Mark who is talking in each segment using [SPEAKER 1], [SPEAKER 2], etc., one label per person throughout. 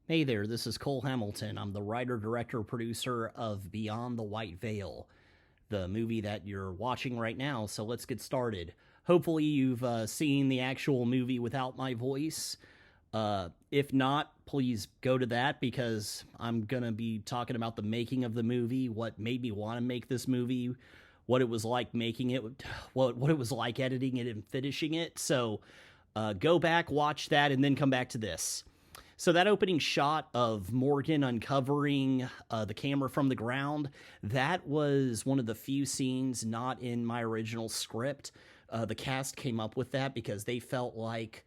[SPEAKER 1] Hey there, this is Cole Hamilton. I'm the writer, director, producer of Beyond the White Veil, the movie that you're watching right now. So let's get started. Hopefully, you've seen the actual movie without my voice. If not, please go to that because I'm going to be talking about the making of the movie, what made me want to make this movie, what it was like making it, what it was like editing it and finishing it. So go back, watch that, and then come back to this. So that opening shot of Morgan uncovering the camera from the ground, that was one of the few scenes not in my original script. The cast came up with that because they felt like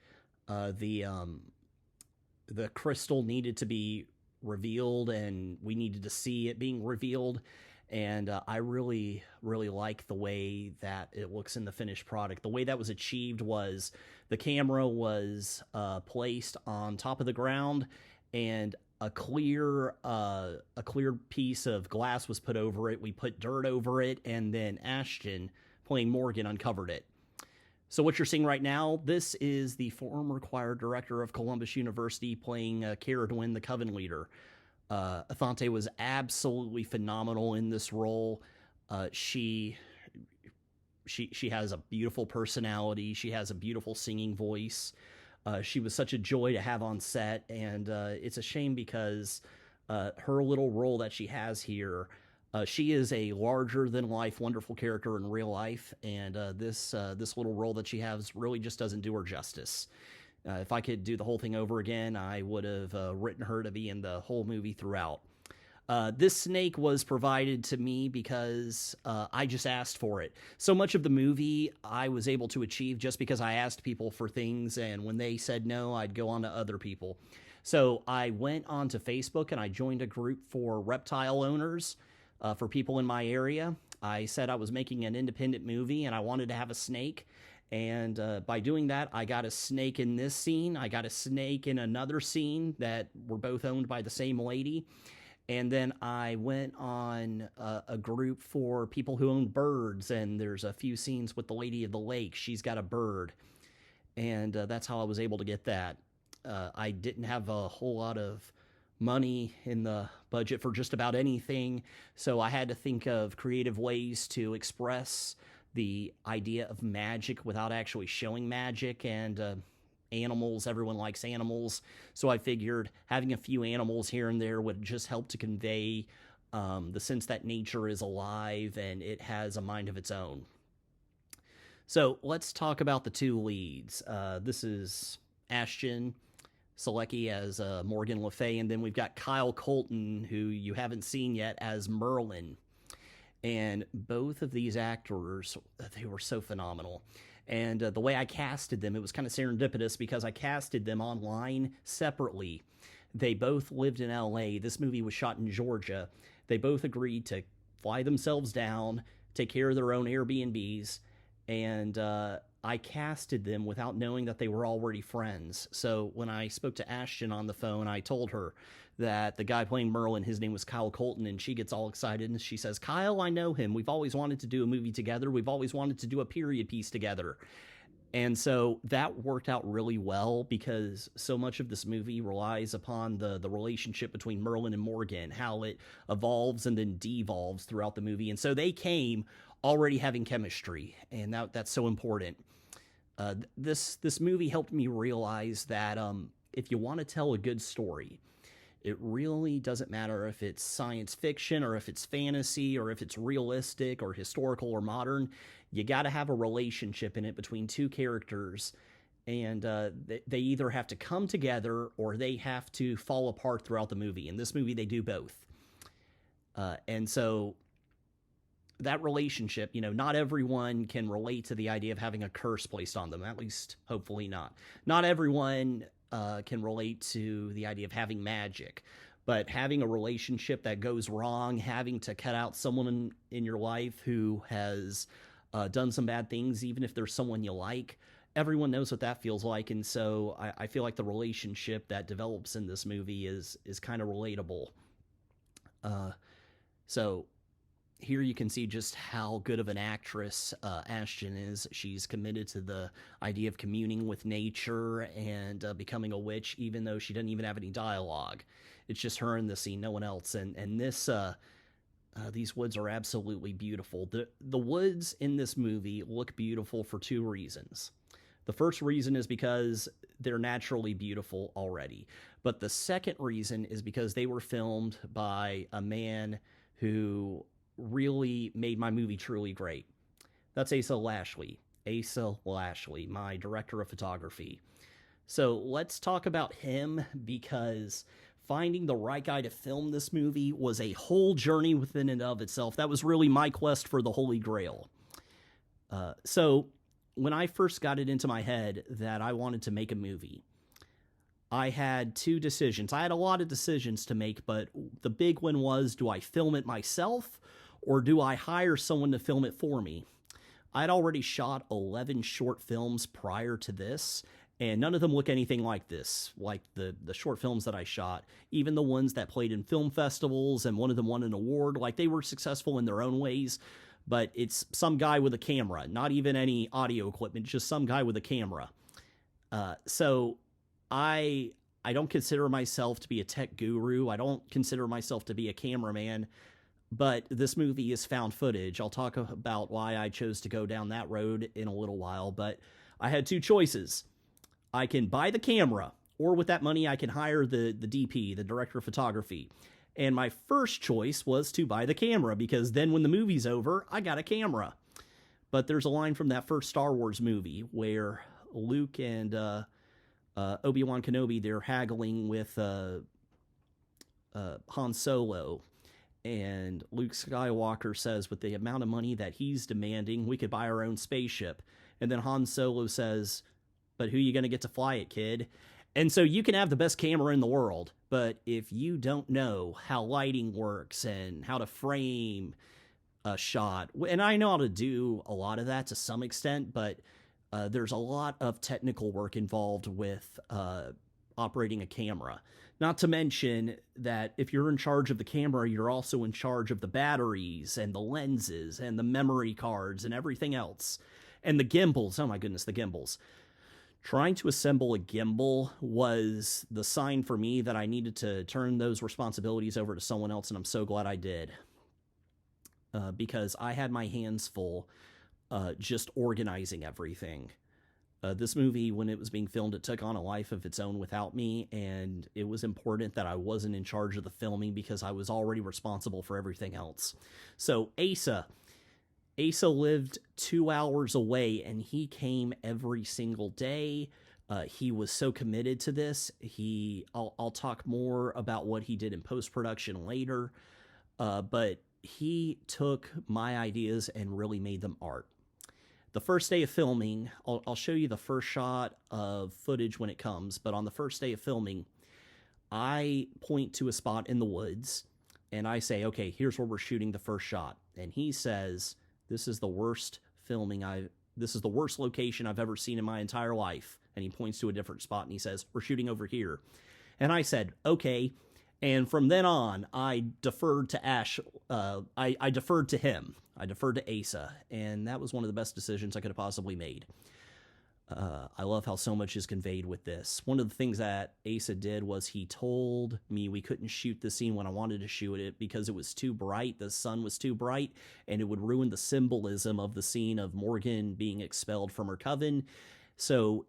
[SPEAKER 1] the crystal needed to be revealed and we needed to see it being revealed. And I really like the way that it looks in the finished product. The way that was achieved was the camera was placed on top of the ground, and a clear piece of glass was put over it. We put dirt over it, and then Ashton, playing Morgan, uncovered it. So what you're seeing right now, this is the former choir director of Columbus University playing Cara Dwin, the Coven leader. Athante was absolutely phenomenal in this role. Uh, she she has a beautiful personality. She has a beautiful singing voice. She was such a joy to have on set, and it's a shame because her little role that she has here, she is a larger than life, wonderful character in real life, and this little role that she has really just doesn't do her justice. If I could do the whole thing over again, I would have written her to be in the whole movie throughout. This snake was provided to me because I just asked for it. So much of the movie I was able to achieve just because I asked people for things, and when they said no, I'd go on to other people. So I went onto Facebook and I joined a group for reptile owners, for people in my area. I said I was making an independent movie and I wanted to have a snake. And by doing that, I got a snake in this scene. I got a snake in another scene that were both owned by the same lady. And then I went on a group for people who own birds, and there's a few scenes with the Lady of the Lake. She's got a bird, and that's how I was able to get that. I didn't have a whole lot of money in the budget for just about anything, so I had to think of creative ways to express the idea of magic without actually showing magic, and animals. Everyone likes animals. So I figured having a few animals here and there would just help to convey the sense that nature is alive and it has a mind of its own. So let's talk about the two leads. This is Ashton Selecki as Morgan Le Fay, and then we've got Kyle Colton, who you haven't seen yet, as Merlin. And both of these actors, they were so phenomenal. And the way I casted them, it was kind of serendipitous because I casted them online separately. They both lived in LA. This movie was shot in Georgia. They both agreed to fly themselves down, take care of their own Airbnbs, and I casted them without knowing that they were already friends. So when I spoke to Ashton on the phone, I told her that the guy playing Merlin, his name was Kyle Colton, and she gets all excited and she says, "Kyle, I know him. We've always wanted to do a movie together. We've always wanted to do a period piece together." And so that worked out really well because so much of this movie relies upon the relationship between Merlin and Morgan, how it evolves and then devolves throughout the movie. And so they came already having chemistry, and that's so important. This movie helped me realize that if you want to tell a good story, it really doesn't matter if it's science fiction or if it's fantasy or if it's realistic or historical or modern. You got to have a relationship in it between two characters, and they either have to come together or they have to fall apart throughout the movie. In this movie, they do both. And so that relationship, not everyone can relate to the idea of having a curse placed on them, at least hopefully not. Not everyone can relate to the idea of having magic, but having a relationship that goes wrong, having to cut out someone in your life who has done some bad things, even if there's someone you like, everyone knows what that feels like. And so I feel like the relationship that develops in this movie is kind of relatable. So here you can see just how good of an actress Ashton is. She's committed to the idea of communing with nature and becoming a witch, even though she doesn't even have any dialogue. It's just her in the scene, no one else. And this these woods are absolutely beautiful. The woods in this movie look beautiful for two reasons. The first reason is because they're naturally beautiful already. But the second reason is because they were filmed by a man who really made my movie truly great. That's Asa Lashley. Asa Lashley, my director of photography. So let's talk about him, because finding the right guy to film this movie was a whole journey within and of itself. That was really my quest for the Holy Grail. So when I first got it into my head that I wanted to make a movie, I had two decisions. I had a lot of decisions to make, but the big one was, do I film it myself or do I hire someone to film it for me? I'd already shot 11 short films prior to this, and none of them look anything like this, like the short films that I shot. Even the ones that played in film festivals and one of them won an award, like they were successful in their own ways, but it's some guy with a camera, not even any audio equipment, just some guy with a camera. So I don't consider myself to be a tech guru. I don't consider myself to be a cameraman, but this movie is found footage. I'll talk about why I chose to go down that road in a little while, but I had two choices. I can buy the camera, or with that money, I can hire the DP, the director of photography. And my first choice was to buy the camera, because then when the movie's over, I got a camera. But there's a line from that first Star Wars movie where Luke and Obi-Wan Kenobi, they're haggling with Han Solo. And Luke Skywalker says, with the amount of money that he's demanding, we could buy our own spaceship. And then Han Solo says, but who are you going to get to fly it, kid? And so you can have the best camera in the world, but if you don't know how lighting works and how to frame a shot, and I know how to do a lot of that to some extent, but there's a lot of technical work involved with operating a camera. Not to mention that if you're in charge of the camera, you're also in charge of the batteries and the lenses and the memory cards and everything else. And the gimbals, oh my goodness, the gimbals. Trying to assemble a gimbal was the sign for me that I needed to turn those responsibilities over to someone else, and I'm so glad I did. Because I had my hands full just organizing everything. This movie, when it was being filmed, it took on a life of its own without me, and it was important that I wasn't in charge of the filming because I was already responsible for everything else. So Asa lived 2 hours away, and he came every single day. He was so committed to this. I'll talk more about what he did in post-production later, but he took my ideas and really made them art. The first day of filming, I'll show you the first shot of footage when it comes, but on the first day of filming, I point to a spot in the woods, and I say, okay, here's where we're shooting the first shot. And he says, this is the worst location I've ever seen in my entire life. And he points to a different spot and he says, we're shooting over here. And I said, okay. And from then on, I deferred to I deferred to him. I deferred to Asa. And that was one of the best decisions I could have possibly made. I love how so much is conveyed with this. One of the things that Asa did was he told me we couldn't shoot the scene when I wanted to shoot it because it was too bright, the sun was too bright, and it would ruin the symbolism of the scene of Morgan being expelled from her coven. So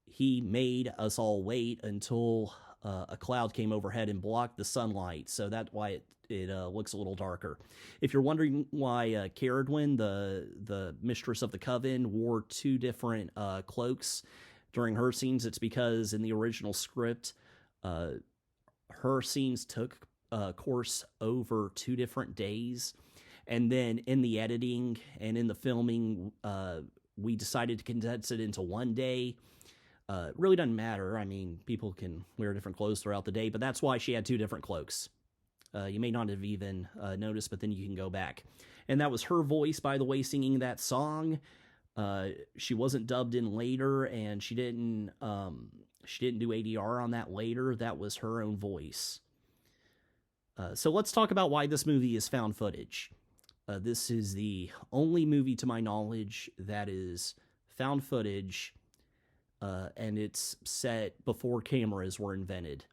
[SPEAKER 1] he made us all wait until a cloud came overhead and blocked the sunlight, so that's why it looks a little darker. If you're wondering why Caradwyn, the mistress of the coven, wore two different cloaks during her scenes, it's because in the original script, her scenes took course over 2 different days, and then in the editing and in the filming, we decided to condense it into 1 day. It really doesn't matter. I mean, people can wear different clothes throughout the day, but that's why she had 2 different cloaks. You may not have even noticed, but then you can go back. And that was her voice, by the way, singing that song. She wasn't dubbed in later, and she didn't do ADR on that later. That was her own voice. So let's talk about why this movie is found footage. This is the only movie, to my knowledge, that is found footage, and it's set before cameras were invented.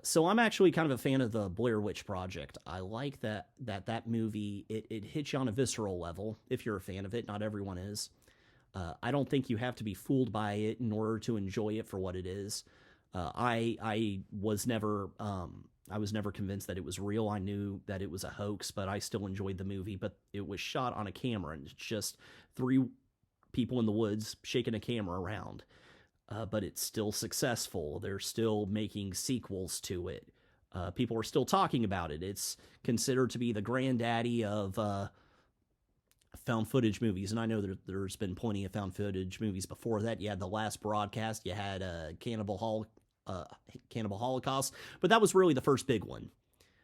[SPEAKER 1] So I'm actually kind of a fan of the Blair Witch Project. I like that movie. It hits you on a visceral level if you're a fan of it. Not everyone is. I don't think you have to be fooled by it in order to enjoy it for what it is. I was never convinced that it was real. I knew that it was a hoax, but I still enjoyed the movie. But it was shot on a camera, and it's just three people in the woods shaking a camera around. But it's still successful. They're still making sequels to it. People are still talking about it. It's considered to be the granddaddy of found footage movies, and I know there's been plenty of found footage movies before that. You had The Last Broadcast, you had Cannibal Holocaust, but that was really the first big one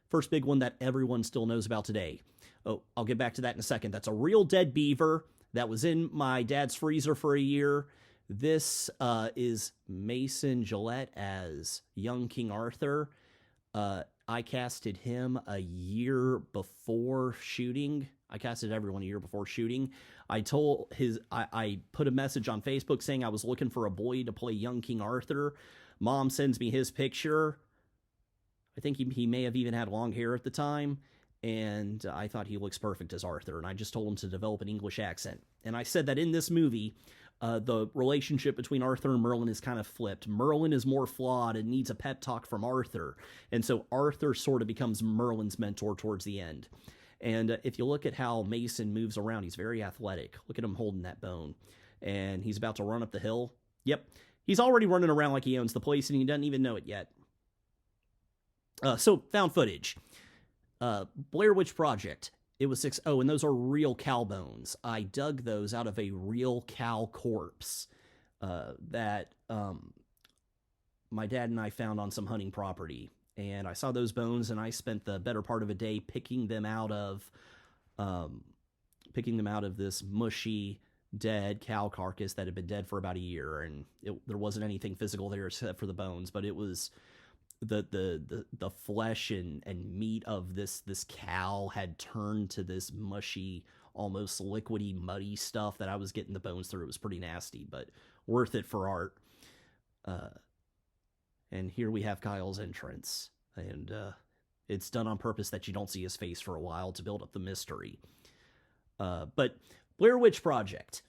[SPEAKER 1] that everyone still knows about today. Oh, I'll get back to that in a second. That's a real dead beaver that was in my dad's freezer for a year. This is Mason Gillette as young King Arthur. I casted him a year before shooting. I casted everyone a year before shooting. I put a message on Facebook saying I was looking for a boy to play young King Arthur. Mom sends me his picture. I think he may have even had long hair at the time. And I thought he looks perfect as Arthur. And I just told him to develop an English accent. And I said that in this movie, the relationship between Arthur and Merlin is kind of flipped. Merlin is more flawed and needs a pep talk from Arthur. And so Arthur sort of becomes Merlin's mentor towards the end. And if you look at how Mason moves around, he's very athletic. Look at him holding that bone. And he's about to run up the hill. Yep. He's already running around like he owns the place, and he doesn't even know it yet. So, found footage. Blair Witch Project. It was 6. Oh, and those are real cow bones. I dug those out of a real cow corpse that my dad and I found on some hunting property. And I saw those bones, and I spent the better part of a day picking them out of this mushy, dead cow carcass that had been dead for about a year. And there wasn't anything physical there except for the bones, but it was the flesh and meat of this cow had turned to this mushy, almost liquidy, muddy stuff that I was getting the bones through. It was pretty nasty, but worth it for art. And here we have Kyle's entrance, and it's done on purpose that you don't see his face for a while to build up the mystery. But Blair Witch Project,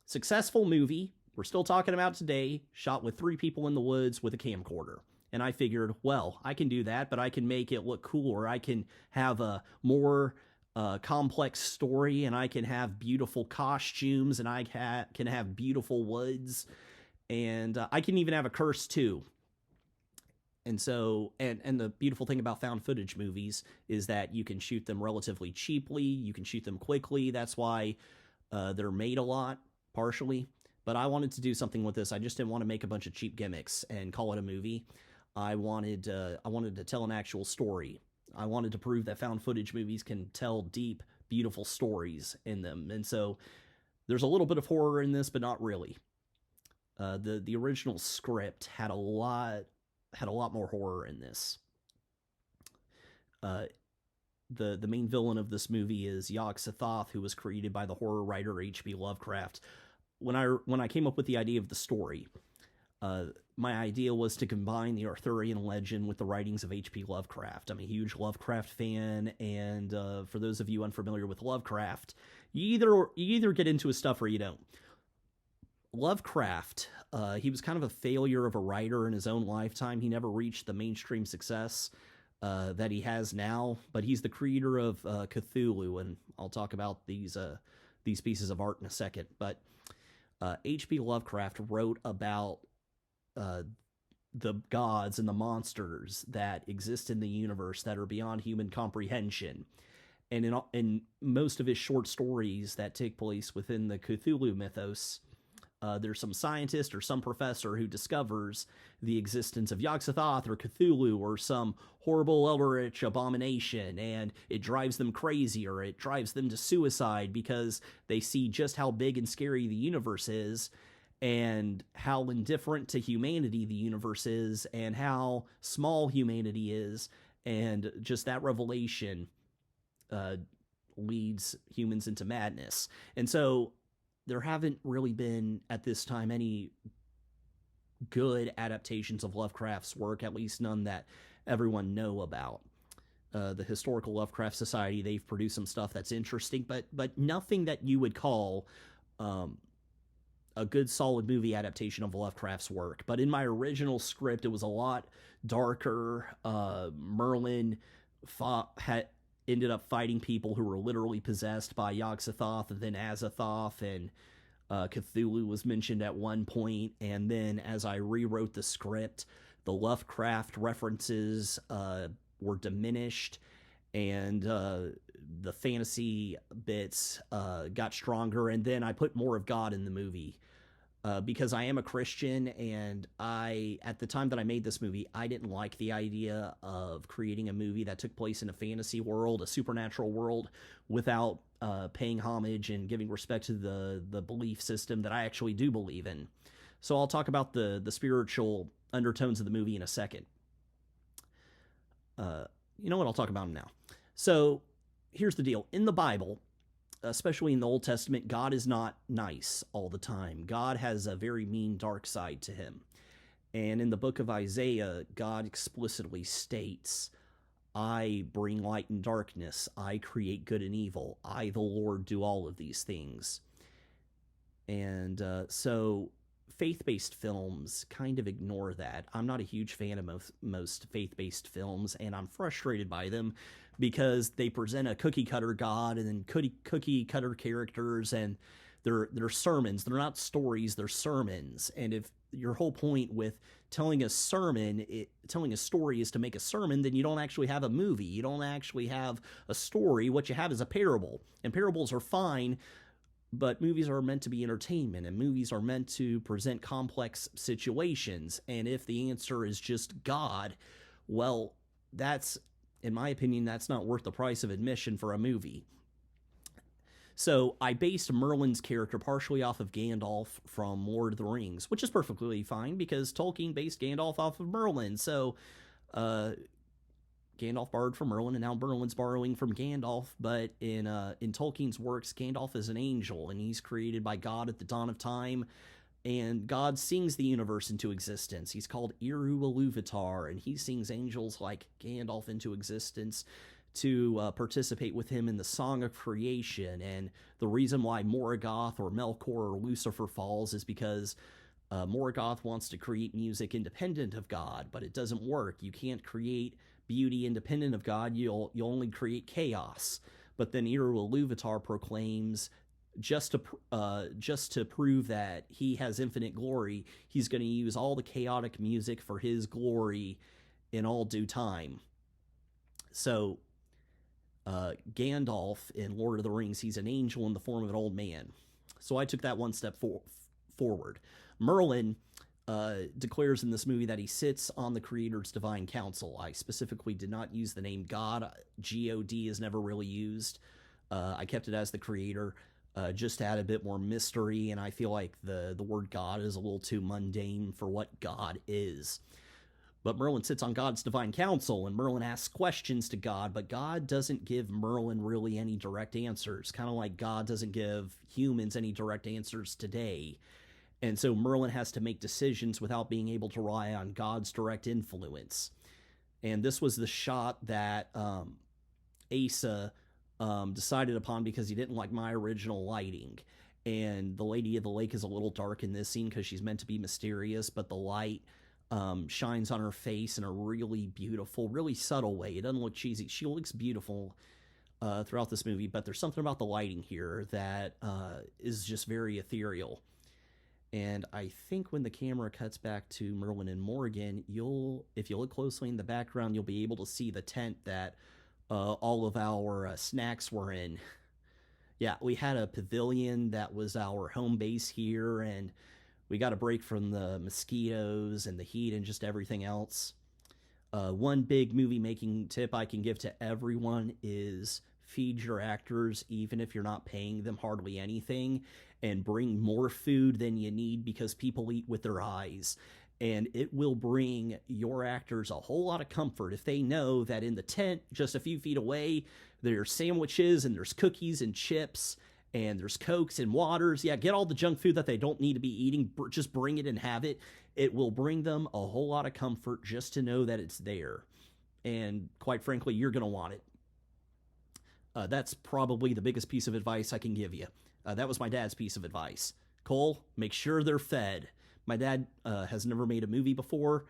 [SPEAKER 1] successful movie. We're still talking about today, shot with 3 people in the woods with a camcorder. And I figured, well, I can do that, but I can make it look cooler. I can have a more complex story, and I can have beautiful costumes, and I can have beautiful woods, and I can even have a curse too. And so, and the beautiful thing about found footage movies is that you can shoot them relatively cheaply, you can shoot them quickly. That's why they're made a lot, partially. But I wanted to do something with this. I just didn't want to make a bunch of cheap gimmicks and call it a movie. I wanted to tell an actual story. I wanted to prove that found footage movies can tell deep, beautiful stories in them. And so there's a little bit of horror in this, but not really. The original script had a lot more horror in this. The main villain of this movie is Yog-Sothoth, who was created by the horror writer H.P. Lovecraft. When I came up with the idea of the story, my idea was to combine the Arthurian legend with the writings of H.P. Lovecraft. I'm a huge Lovecraft fan, and for those of you unfamiliar with Lovecraft, you either get into his stuff or you don't. Lovecraft, he was kind of a failure of a writer in his own lifetime. He never reached the mainstream success that he has now, but he's the creator of Cthulhu, and I'll talk about these pieces of art in a second. But H.P. Lovecraft wrote about the gods and the monsters that exist in the universe that are beyond human comprehension. And in most of his short stories that take place within the Cthulhu mythos, there's some scientist or some professor who discovers the existence of Yog-Sothoth or Cthulhu or some horrible eldritch abomination, and it drives them crazy, or it drives them to suicide because they see just how big and scary the universe is, and how indifferent to humanity the universe is, and how small humanity is, and just that revelation leads humans into madness. And so there haven't really been at this time any good adaptations of Lovecraft's work, at least none that everyone know about. The Historical Lovecraft Society, they've produced some stuff that's interesting, but nothing that you would call a good solid movie adaptation of Lovecraft's work. But in my original script, it was a lot darker. Merlin ended up fighting people who were literally possessed by Yog-Sothoth and then Azathoth, and Cthulhu was mentioned at one point. And then as I rewrote the script, the Lovecraft references were diminished, and the fantasy bits got stronger, and then I put more of God in the movie. Because I am a Christian, and at the time that I made this movie, I didn't like the idea of creating a movie that took place in a fantasy world, a supernatural world, without paying homage and giving respect to the belief system that I actually do believe in. So I'll talk about the spiritual undertones of the movie in a second. You know what? I'll talk about them now. So here's the deal. In the Bible, especially in the Old Testament, God is not nice all the time. God has a very mean, dark side to him. And in the book of Isaiah, God explicitly states, I bring light and darkness. I create good and evil. I, the Lord, do all of these things. And so faith-based films kind of ignore that. I'm not a huge fan of most faith-based films, and I'm frustrated by them because they present a cookie-cutter God and then cookie-cutter characters, and they're sermons. They're not stories, they're sermons. And if your whole point with telling a story is to make a sermon, then you don't actually have a movie. You don't actually have a story. What you have is a parable. And parables are fine, but movies are meant to be entertainment, and movies are meant to present complex situations. And if the answer is just God, well, that's, in my opinion, that's not worth the price of admission for a movie. So I based Merlin's character partially off of Gandalf from Lord of the Rings, which is perfectly fine because Tolkien based Gandalf off of Merlin. So Gandalf borrowed from Merlin, and now Merlin's borrowing from Gandalf. But in Tolkien's works, Gandalf is an angel, and he's created by God at the dawn of time. And God sings the universe into existence. He's called Eru Iluvatar, and he sings angels like Gandalf into existence to participate with him in the song of creation. And the reason why Morgoth or Melkor or Lucifer falls is because Morgoth wants to create music independent of God, but it doesn't work. You can't create beauty independent of God. You'll only create chaos. But then Eru Iluvatar proclaims, just to prove that he has infinite glory, he's going to use all the chaotic music for his glory in all due time. So Gandalf in Lord of the Rings, he's an angel in the form of an old man. So I took that one step forward. Merlin declares in this movie that he sits on the Creator's divine council. I specifically did not use the name God. G-O-D is never really used. I kept it as the Creator, just to add a bit more mystery, and I feel like the word God is a little too mundane for what God is. But Merlin sits on God's divine council, and Merlin asks questions to God, but God doesn't give Merlin really any direct answers, kind of like God doesn't give humans any direct answers today. And so Merlin has to make decisions without being able to rely on God's direct influence. And this was the shot that Asa decided upon because he didn't like my original lighting. And the Lady of the Lake is a little dark in this scene because she's meant to be mysterious, but the light shines on her face in a really beautiful, really subtle way. It doesn't look cheesy. She looks beautiful throughout this movie, but there's something about the lighting here that is just very ethereal. And I think when the camera cuts back to Merlin and Morgan, if you look closely in the background, you'll be able to see the tent that all of our snacks were in. Yeah, we had a pavilion that was our home base here, and we got a break from the mosquitoes and the heat and just everything else. One big movie-making tip I can give to everyone is feed your actors even if you're not paying them hardly anything, and bring more food than you need because people eat with their eyes. And it will bring your actors a whole lot of comfort if they know that in the tent just a few feet away there's sandwiches and there's cookies and chips and there's Cokes and waters. Yeah, get all the junk food that they don't need to be eating. Just bring it and have it. It will bring them a whole lot of comfort just to know that it's there. And quite frankly, you're going to want it. That's probably the biggest piece of advice I can give you. That was my dad's piece of advice. Cole, make sure they're fed. My dad has never made a movie before,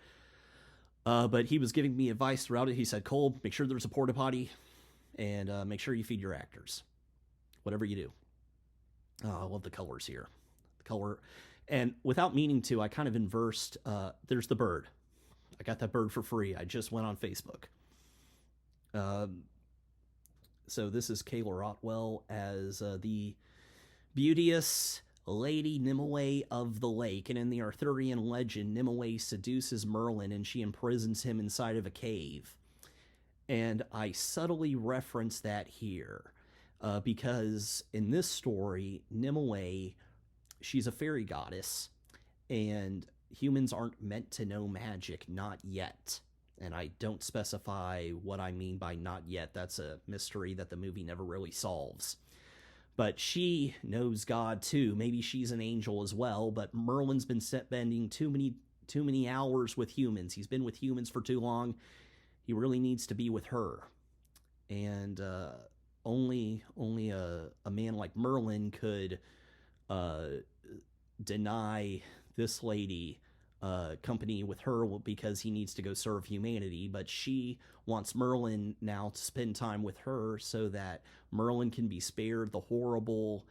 [SPEAKER 1] but he was giving me advice throughout it. He said, Cole, make sure there's a porta potty, and make sure you feed your actors, whatever you do. Oh, I love the colors here. The color. And without meaning to, I kind of inversed. There's the bird. I got that bird for free. I just went on Facebook. So this is Kayla Otwell as the beauteous Lady Nimue of the Lake. And in the Arthurian legend, Nimue seduces Merlin and she imprisons him inside of a cave. And I subtly reference that here because in this story, Nimue, she's a fairy goddess, and humans aren't meant to know magic, not yet. And I don't specify what I mean by not yet. That's a mystery that the movie never really solves. But she knows God too. Maybe she's an angel as well, but Merlin's been spending too many hours with humans. He's been with humans for too long. He really needs to be with her. And only a man like Merlin could deny this lady company with her because he needs to go serve humanity. But she wants Merlin now to spend time with her so that Merlin can be spared the horrible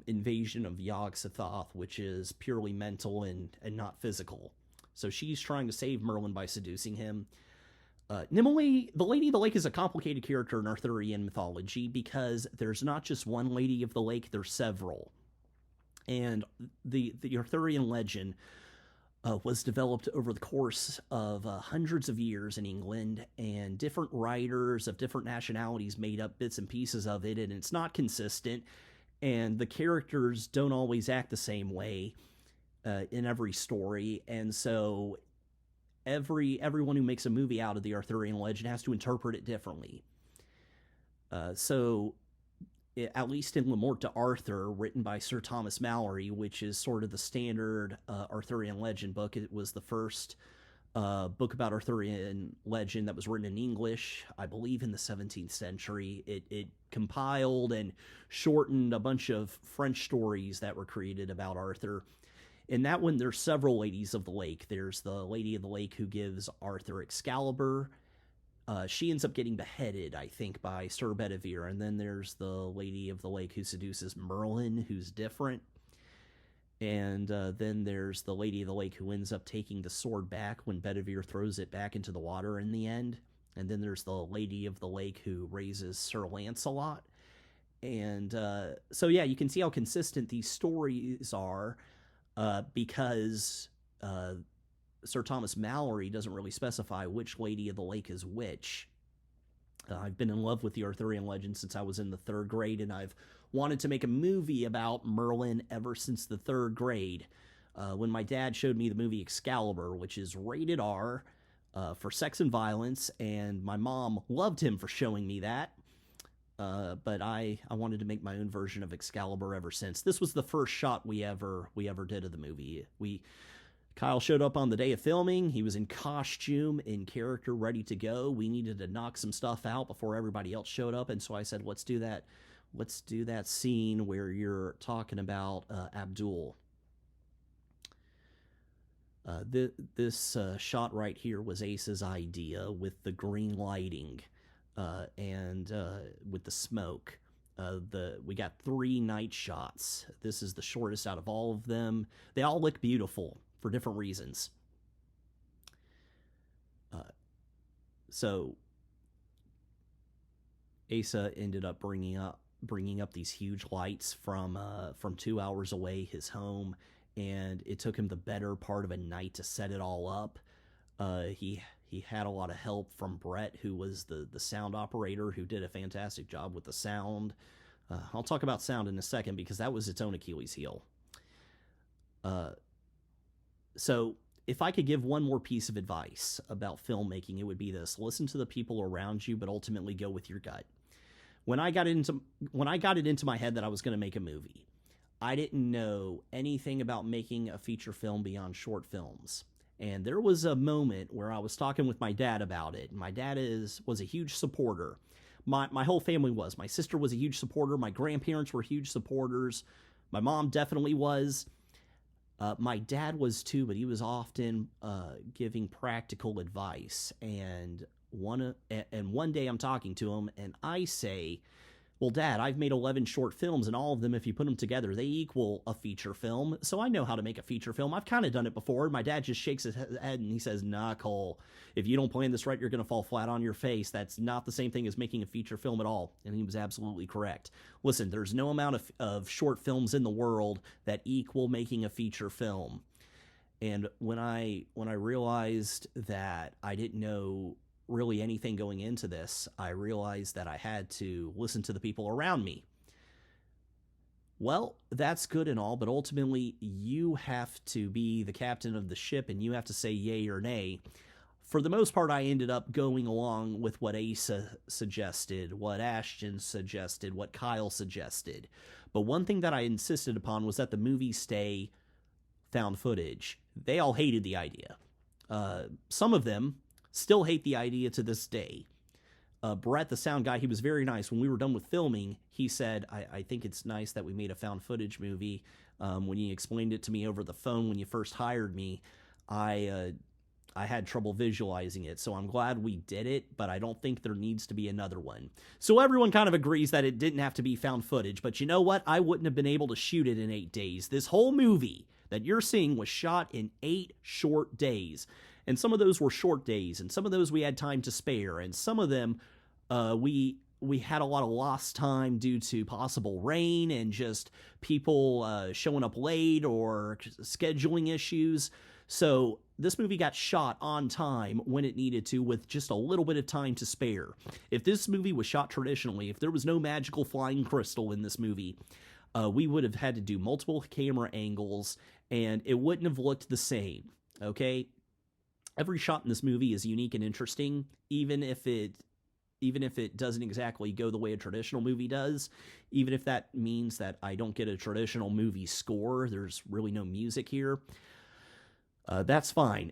[SPEAKER 1] invasion of Yog-Sothoth, which is purely mental and not physical. So she's trying to save Merlin by seducing him. Nimue, the Lady of the Lake, is a complicated character in Arthurian mythology because there's not just one Lady of the Lake, there's several. And the Arthurian legend was developed over the course of hundreds of years in England, and different writers of different nationalities made up bits and pieces of it, and it's not consistent, and the characters don't always act the same way in every story, and so everyone who makes a movie out of the Arthurian legend has to interpret it differently. At least in Le Morte d'Arthur, written by Sir Thomas Malory, which is sort of the standard Arthurian legend book. It was the first book about Arthurian legend that was written in English, I believe in the 17th century. It compiled and shortened a bunch of French stories that were created about Arthur. In that one, there's several Ladies of the Lake. There's the Lady of the Lake who gives Arthur Excalibur. She ends up getting beheaded, I think, by Sir Bedivere. And then there's the Lady of the Lake who seduces Merlin, who's different. And then there's the Lady of the Lake who ends up taking the sword back when Bedivere throws it back into the water in the end. And then there's the Lady of the Lake who raises Sir Lancelot. And so, yeah, you can see how consistent these stories are because Sir Thomas Malory doesn't really specify which Lady of the Lake is which. I've been in love with the Arthurian legend since I was in the 3rd grade, and I've wanted to make a movie about Merlin ever since the 3rd grade. When my dad showed me the movie Excalibur, which is rated R for sex and violence, and my mom loved him for showing me that. But I wanted to make my own version of Excalibur ever since. This was the first shot we ever did of the movie. Kyle showed up on the day of filming. He was in costume, in character, ready to go. We needed to knock some stuff out before everybody else showed up, and so I said, let's do that scene where you're talking about Abdul. This shot right here was Ace's idea with the green lighting and with the smoke. We got 3 night shots. This is the shortest out of all of them. They all look beautiful for different reasons. So Asa ended up bringing up these huge lights from 2 hours away, his home, and it took him the better part of a night to set it all up. He had a lot of help from Brett, who was the sound operator, who did a fantastic job with the sound. I'll talk about sound in a second because that was its own Achilles heel. So if I could give one more piece of advice about filmmaking, it would be this: listen to the people around you, but ultimately go with your gut. When I got it into my head that I was going to make a movie, I didn't know anything about making a feature film beyond short films. And there was a moment where I was talking with my dad about it. My dad was a huge supporter. My whole family was. My sister was a huge supporter. My grandparents were huge supporters. My mom definitely was. My dad was too, but he was often giving practical advice. And one day I'm talking to him, and I say, well, Dad, I've made 11 short films, and all of them, if you put them together, they equal a feature film. So I know how to make a feature film. I've kind of done it before. My dad just shakes his head and he says, nah, Cole, if you don't plan this right, you're going to fall flat on your face. That's not the same thing as making a feature film at all. And he was absolutely correct. Listen, there's no amount of short films in the world that equal making a feature film. And when I realized that I didn't know really anything going into this, I realized that I had to listen to the people around me. Well, that's good and all, but ultimately you have to be the captain of the ship and you have to say yay or nay. For the most part, I ended up going along with what Asa suggested, what Ashton suggested, what Kyle suggested. But one thing that I insisted upon was that the movie stay found footage. They all hated the idea. Some of them still hate the idea to this day. Brett, the sound guy, he was very nice. When we were done with filming, he said, I think it's nice that we made a found footage movie. When you explained it to me over the phone when you first hired me, I had trouble visualizing it. So I'm glad we did it, but I don't think there needs to be another one. So everyone kind of agrees that it didn't have to be found footage. But you know what? I wouldn't have been able to shoot it in 8 days. This whole movie that you're seeing was shot in 8 short days. And some of those were short days, and some of those we had time to spare, and some of them we had a lot of lost time due to possible rain and just people showing up late or scheduling issues. So this movie got shot on time when it needed to with just a little bit of time to spare. If this movie was shot traditionally, if there was no magical flying crystal in this movie, we would have had to do multiple camera angles, and it wouldn't have looked the same, okay? Every shot in this movie is unique and interesting, even if it doesn't exactly go the way a traditional movie does, even if that means that I don't get a traditional movie score, there's really no music here, that's fine.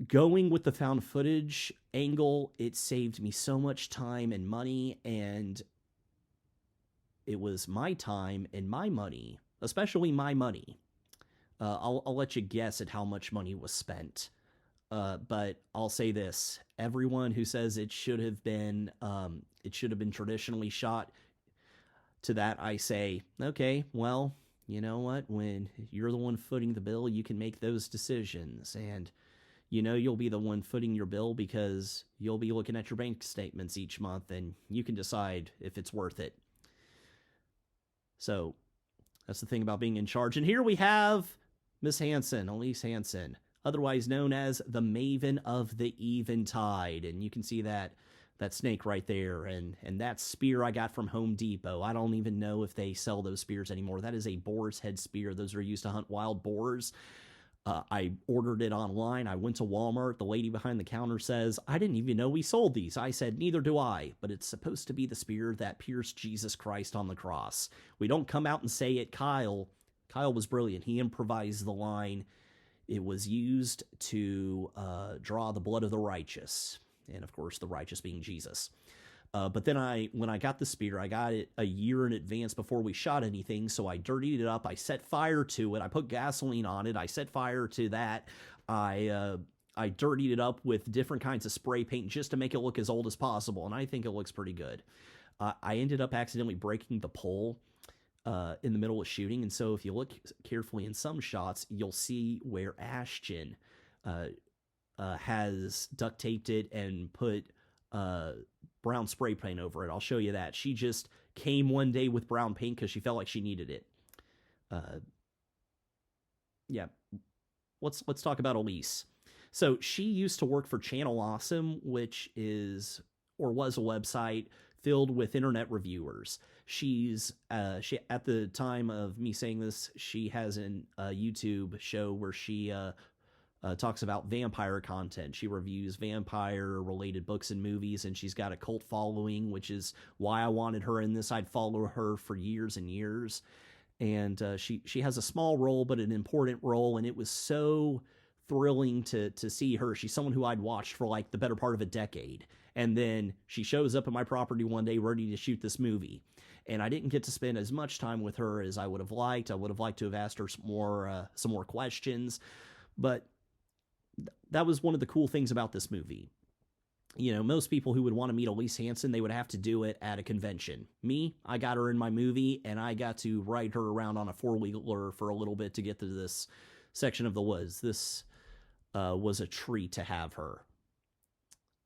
[SPEAKER 1] Going with the found footage angle, it saved me so much time and money, and it was my time and my money, especially my money. I'll let you guess at how much money was spent. But I'll say this: everyone who says it should have been traditionally shot, to that I say, okay, well, you know what? When you're the one footing the bill, you can make those decisions, and you know you'll be the one footing your bill because you'll be looking at your bank statements each month, and you can decide if it's worth it. So that's the thing about being in charge. And here we have Miss Hansen, Elise Hansen, otherwise known as the Maven of the Eventide. And you can see that snake right there, and that spear I got from Home Depot. I don't even know if they sell those spears anymore. That is a boar's head spear. Those are used to hunt wild boars. I ordered it online. I went to Walmart. The lady behind the counter says, I didn't even know we sold these. I said, neither do I, but it's supposed to be the spear that pierced Jesus Christ on the cross. We don't come out and say it. Kyle was brilliant. He improvised the line. It was used to draw the blood of the righteous, and of course the righteous being Jesus. But then when I got the spear, I got it a year in advance before we shot anything, so I dirtied it up, I set fire to it, I put gasoline on it, I set fire to that, I dirtied it up with different kinds of spray paint just to make it look as old as possible, and I think it looks pretty good. I ended up accidentally breaking the pole in the middle of shooting, and so if you look carefully in some shots, you'll see where Ashton has duct taped it and put brown spray paint over it. I'll show you that. She just came one day with brown paint because she felt like she needed it. Yeah, let's talk about Elise. So she used to work for Channel Awesome, which was a website filled with internet reviewers. She at the time of me saying this, she has a YouTube show where she talks about vampire content. She reviews vampire-related books and movies, and she's got a cult following, which is why I wanted her in this. I'd follow her for years and years. And she has a small role, but an important role, and it was so thrilling to see her. She's someone who I'd watched for like the better part of a decade, and then she shows up at my property one day ready to shoot this movie, and I didn't get to spend as much time with her as I would have liked. I would have liked to have asked her some more questions, but that was one of the cool things about this movie. You know, most people who would want to meet Elise Hansen, they would have to do it at a convention. Me, I got her in my movie, and I got to ride her around on a four-wheeler for a little bit to get to this section of the woods. This was a treat to have her.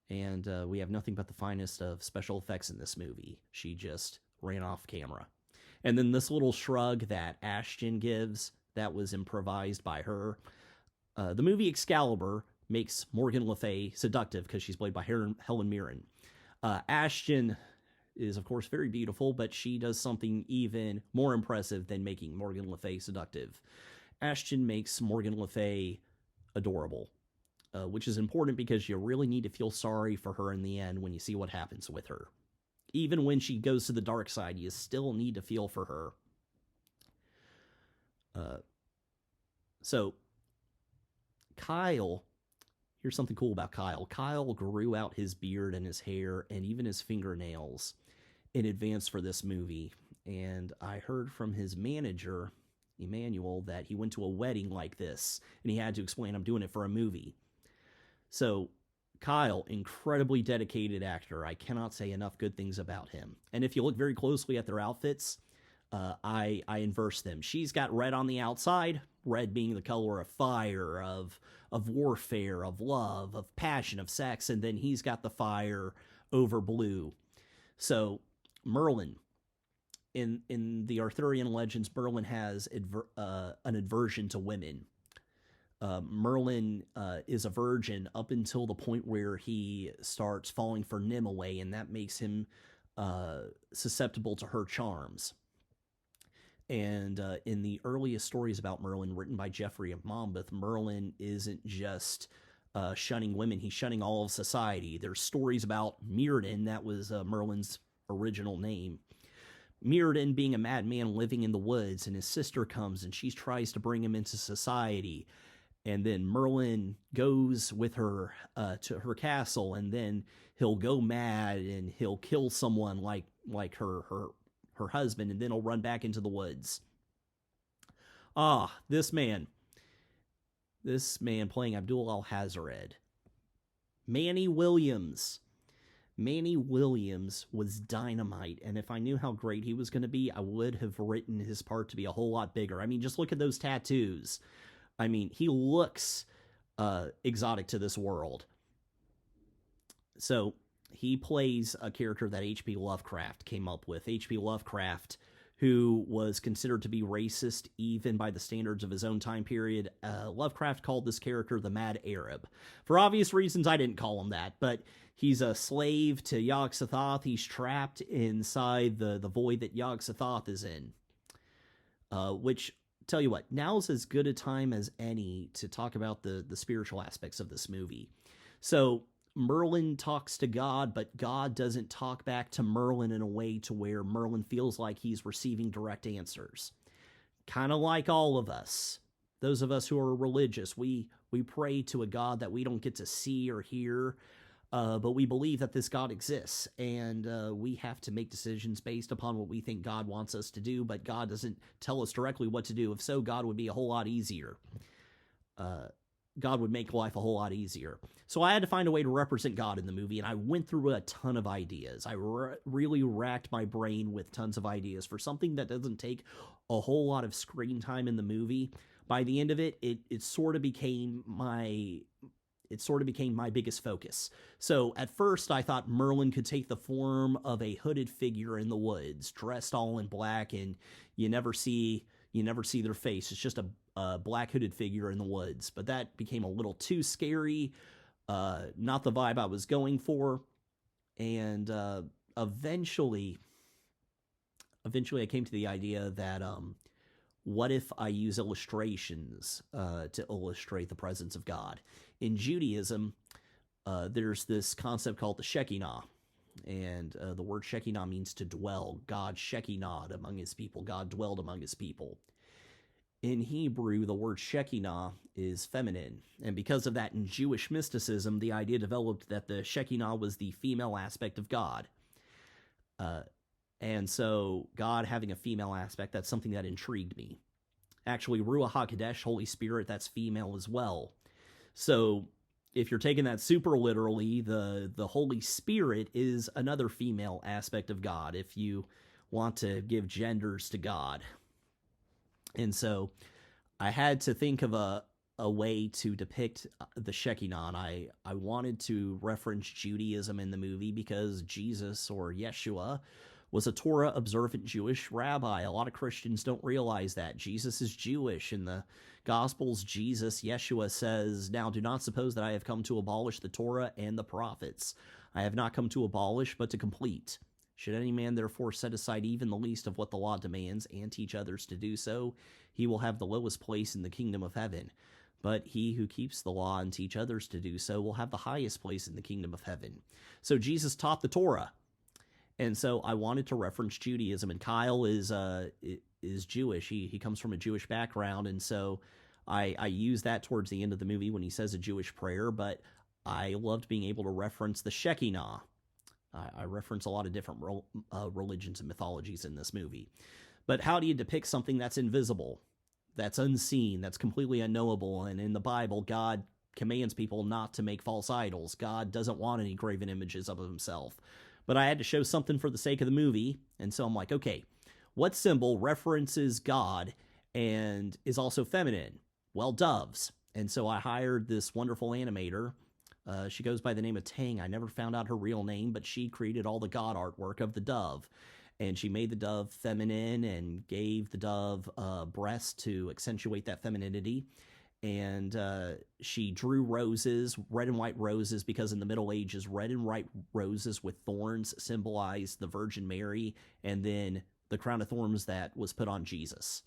[SPEAKER 1] And we have nothing but the finest of special effects in this movie. She just ran off camera. And then this little shrug that Ashton gives, that was improvised by her. The movie Excalibur makes Morgan Le Fay seductive because she's played by Helen Mirren. Ashton is, of course, very beautiful, but she does something even more impressive than making Morgan Le Fay seductive. Ashton makes Morgan Le Fay adorable, which is important because you really need to feel sorry for her in the end when you see what happens with her. Even when she goes to the dark side, you still need to feel for her. So, Kyle... Here's something cool about Kyle. Kyle grew out his beard and his hair and even his fingernails in advance for this movie. And I heard from his manager, Emmanuel, that he went to a wedding like this, and he had to explain, I'm doing it for a movie. So, Kyle, incredibly dedicated actor. I cannot say enough good things about him. And if you look very closely at their outfits, I inverse them. She's got red on the outside, red being the color of fire, of warfare, of love, of passion, of sex, and then he's got the fire over blue. So Merlin, in the Arthurian legends, Merlin has an aversion to women. Merlin is a virgin up until the point where he starts falling for Nimue, and that makes him susceptible to her charms. And in the earliest stories about Merlin, written by Geoffrey of Monmouth, Merlin isn't just shunning women, he's shunning all of society. There's stories about Mirrodin, that was Merlin's original name. Mirrodin being a madman living in the woods, and his sister comes and she tries to bring him into society. And then Merlin goes with her to her castle, and then he'll go mad and he'll kill someone like her husband, and then he'll run back into the woods. This man playing Abdul Alhazred, Manny Williams. Manny Williams was dynamite, and if I knew how great he was going to be, I would have written his part to be a whole lot bigger. I mean, just look at those tattoos. I mean, he looks exotic to this world. So he plays a character that H.P. Lovecraft came up with. H.P. Lovecraft, who was considered to be racist even by the standards of his own time period. Lovecraft called this character the Mad Arab. For obvious reasons, I didn't call him that, but he's a slave to Yog-Sothoth. He's trapped inside the void that Yog-Sothoth is in. Which, tell you what, now's as good a time as any to talk about the spiritual aspects of this movie. So Merlin talks to God, but God doesn't talk back to Merlin in a way to where Merlin feels like he's receiving direct answers. Kind of like all of us. Those of us who are religious, we pray to a God that we don't get to see or hear, but we believe that this God exists, and we have to make decisions based upon what we think God wants us to do, but God doesn't tell us directly what to do. If so, God would be a whole lot easier. God would make life a whole lot easier. So I had to find a way to represent God in the movie, and I went through a ton of ideas. I really racked my brain with tons of ideas for something that doesn't take a whole lot of screen time in the movie. By the end of it, it sort of became my biggest focus. So at first I thought Merlin could take the form of a hooded figure in the woods, dressed all in black, and you never see their face. It's just a black hooded figure in the woods. But that became a little too scary, not the vibe I was going for. And eventually I came to the idea that what if I use illustrations to illustrate the presence of God? In Judaism, there's this concept called the Shekinah. And the word Shekinah means to dwell. God Shekinah among his people. God dwelled among his people. In Hebrew, the word Shekinah is feminine. And because of that, in Jewish mysticism, the idea developed that the Shekinah was the female aspect of God. And so God having a female aspect, that's something that intrigued me. Actually, Ruach HaKodesh, Holy Spirit, that's female as well. So if you're taking that super literally, the Holy Spirit is another female aspect of God, if you want to give genders to God. And so I had to think of a way to depict the Shekinah. And I wanted to reference Judaism in the movie because Jesus, or Yeshua, was a Torah-observant Jewish rabbi. A lot of Christians don't realize that. Jesus is Jewish. In the Gospels, Jesus, Yeshua, says, "Now do not suppose that I have come to abolish the Torah and the prophets. I have not come to abolish, but to complete. Should any man therefore set aside even the least of what the law demands, and teach others to do so, he will have the lowest place in the kingdom of heaven. But he who keeps the law and teach others to do so will have the highest place in the kingdom of heaven." So Jesus taught the Torah. And so I wanted to reference Judaism, and Kyle is Jewish. He comes from a Jewish background, and so I use that towards the end of the movie when he says a Jewish prayer, but I loved being able to reference the Shekinah. I reference a lot of different religions and mythologies in this movie. But how do you depict something that's invisible, that's unseen, that's completely unknowable? And in the Bible, God commands people not to make false idols. God doesn't want any graven images of himself. But I had to show something for the sake of the movie, and so I'm like, okay, what symbol references God and is also feminine? Well, doves. And so I hired this wonderful animator. She goes by the name of Tang. I never found out her real name, but she created all the God artwork of the dove. And she made the dove feminine and gave the dove breasts to accentuate that femininity. And she drew roses, red and white roses, because in the Middle Ages, red and white roses with thorns symbolized the Virgin Mary, and then the crown of thorns that was put on Jesus.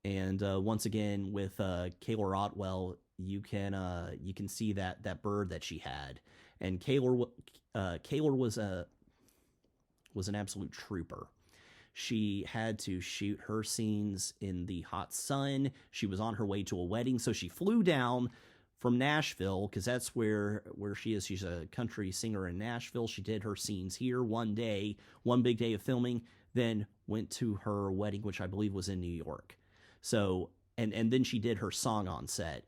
[SPEAKER 1] And once again, with Kaylor Otwell, you can see that bird that she had, and Kaylor was an absolute trooper. She had to shoot her scenes in the hot sun. She was on her way to a wedding, so she flew down from Nashville, because that's where she is. She's a country singer in Nashville. She did her scenes here one big day of filming, then went to her wedding, which I believe was in New York. So, and then she did her song on set.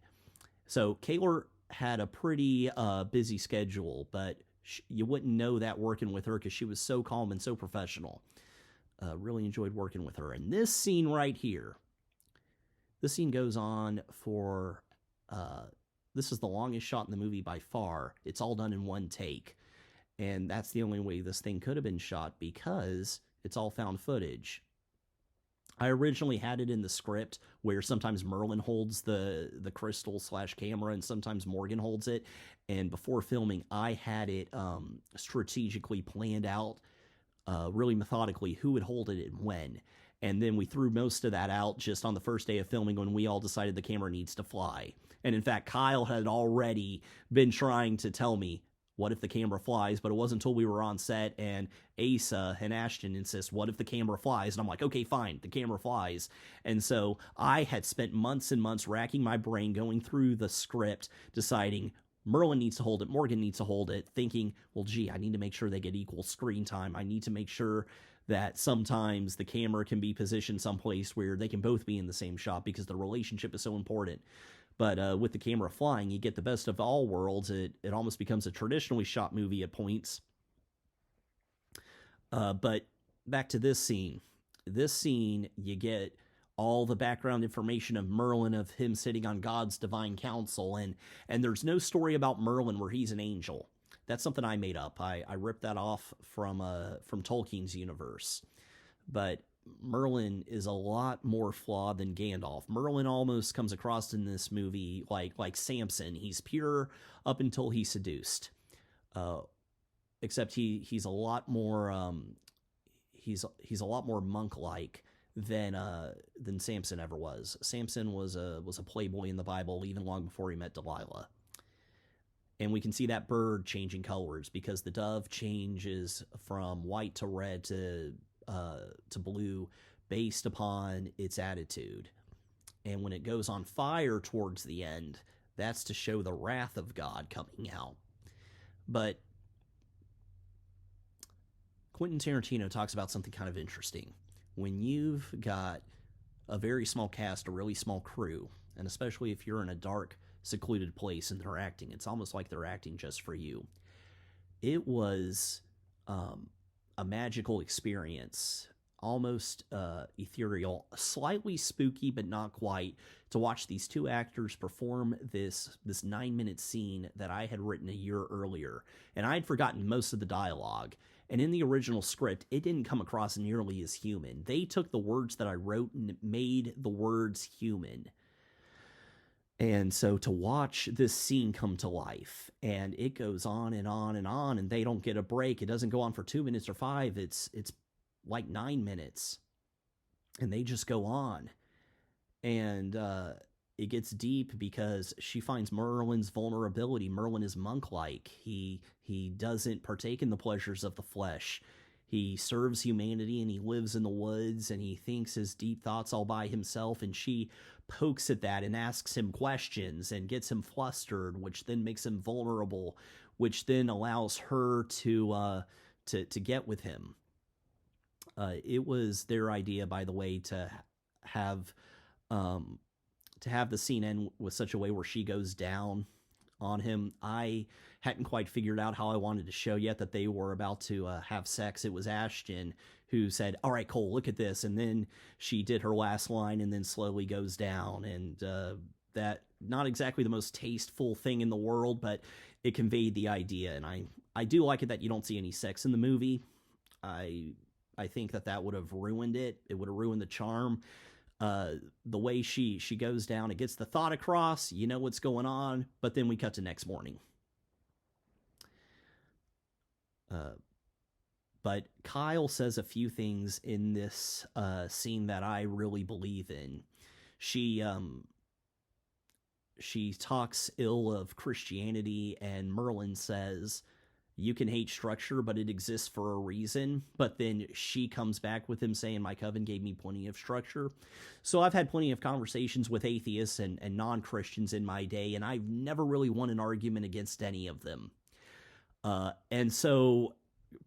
[SPEAKER 1] So Kaylor had a pretty busy schedule, but you wouldn't know that working with her because she was so calm and so professional. Really enjoyed working with her. And this scene right here, this scene goes on for, this is the longest shot in the movie by far. It's all done in one take. And that's the only way this thing could have been shot, because it's all found footage. I originally had it in the script where sometimes Merlin holds the crystal / camera, and sometimes Morgan holds it. And before filming, I had it strategically planned out, really methodically, who would hold it and when. And then we threw most of that out just on the first day of filming when we all decided the camera needs to fly. And in fact, Kyle had already been trying to tell me, what if the camera flies? But it wasn't until we were on set and Asa and Ashton insist, what if the camera flies? And I'm like, okay, fine, the camera flies. And so I had spent months and months racking my brain, going through the script, deciding Merlin needs to hold it, Morgan needs to hold it, thinking, well, gee, I need to make sure they get equal screen time. I need to make sure that sometimes the camera can be positioned someplace where they can both be in the same shot, because the relationship is so important. But with the camera flying, you get the best of all worlds. It almost becomes a traditionally shot movie at points. But back to this scene. This scene, you get all the background information of Merlin, of him sitting on God's divine council, and there's no story about Merlin where he's an angel. That's something I made up. I ripped that off from Tolkien's universe. But Merlin is a lot more flawed than Gandalf. Merlin almost comes across in this movie like Samson. He's pure up until he's seduced. Except he's a lot more he's a lot more monk-like than Samson ever was. Samson was a playboy in the Bible even long before he met Delilah. And we can see that bird changing colors because the dove changes from white to red to blue based upon its attitude. And when it goes on fire towards the end, that's to show the wrath of God coming out. But Quentin Tarantino talks about something kind of interesting. When you've got a very small cast, a really small crew, and especially if you're in a dark, secluded place and they're acting, it's almost like they're acting just for you. It was a magical experience, almost ethereal, slightly spooky, but not quite, to watch these two actors perform this 9-minute scene that I had written a year earlier. And I had forgotten most of the dialogue. And in the original script, it didn't come across nearly as human. They took the words that I wrote and made the words human. And so to watch this scene come to life, and it goes on and on and on, and they don't get a break. It doesn't go on for 2 minutes or 5. It's like 9 minutes. And they just go on. And it gets deep because she finds Merlin's vulnerability. Merlin is monk-like. He doesn't partake in the pleasures of the flesh. He serves humanity, and he lives in the woods, and he thinks his deep thoughts all by himself, and she pokes at that and asks him questions and gets him flustered, which then makes him vulnerable, which then allows her to get with him. It was their idea, by the way, to have the scene end with such a way where she goes down on him. I hadn't quite figured out how I wanted to show yet that they were about to have sex. It was Ashton who said, "All right, Cole, look at this." And then she did her last line and then slowly goes down. And that, not exactly the most tasteful thing in the world, but it conveyed the idea. And I do like it that you don't see any sex in the movie. I think that would have ruined it. It would have ruined the charm. The way she goes down, it gets the thought across, you know what's going on, but then we cut to next morning. But Kyle says a few things in this scene that I really believe in. She talks ill of Christianity, and Merlin says, "You can hate structure, but it exists for a reason." But then she comes back with him saying, "My coven gave me plenty of structure." So I've had plenty of conversations with atheists and non-Christians in my day, and I've never really won an argument against any of them. And so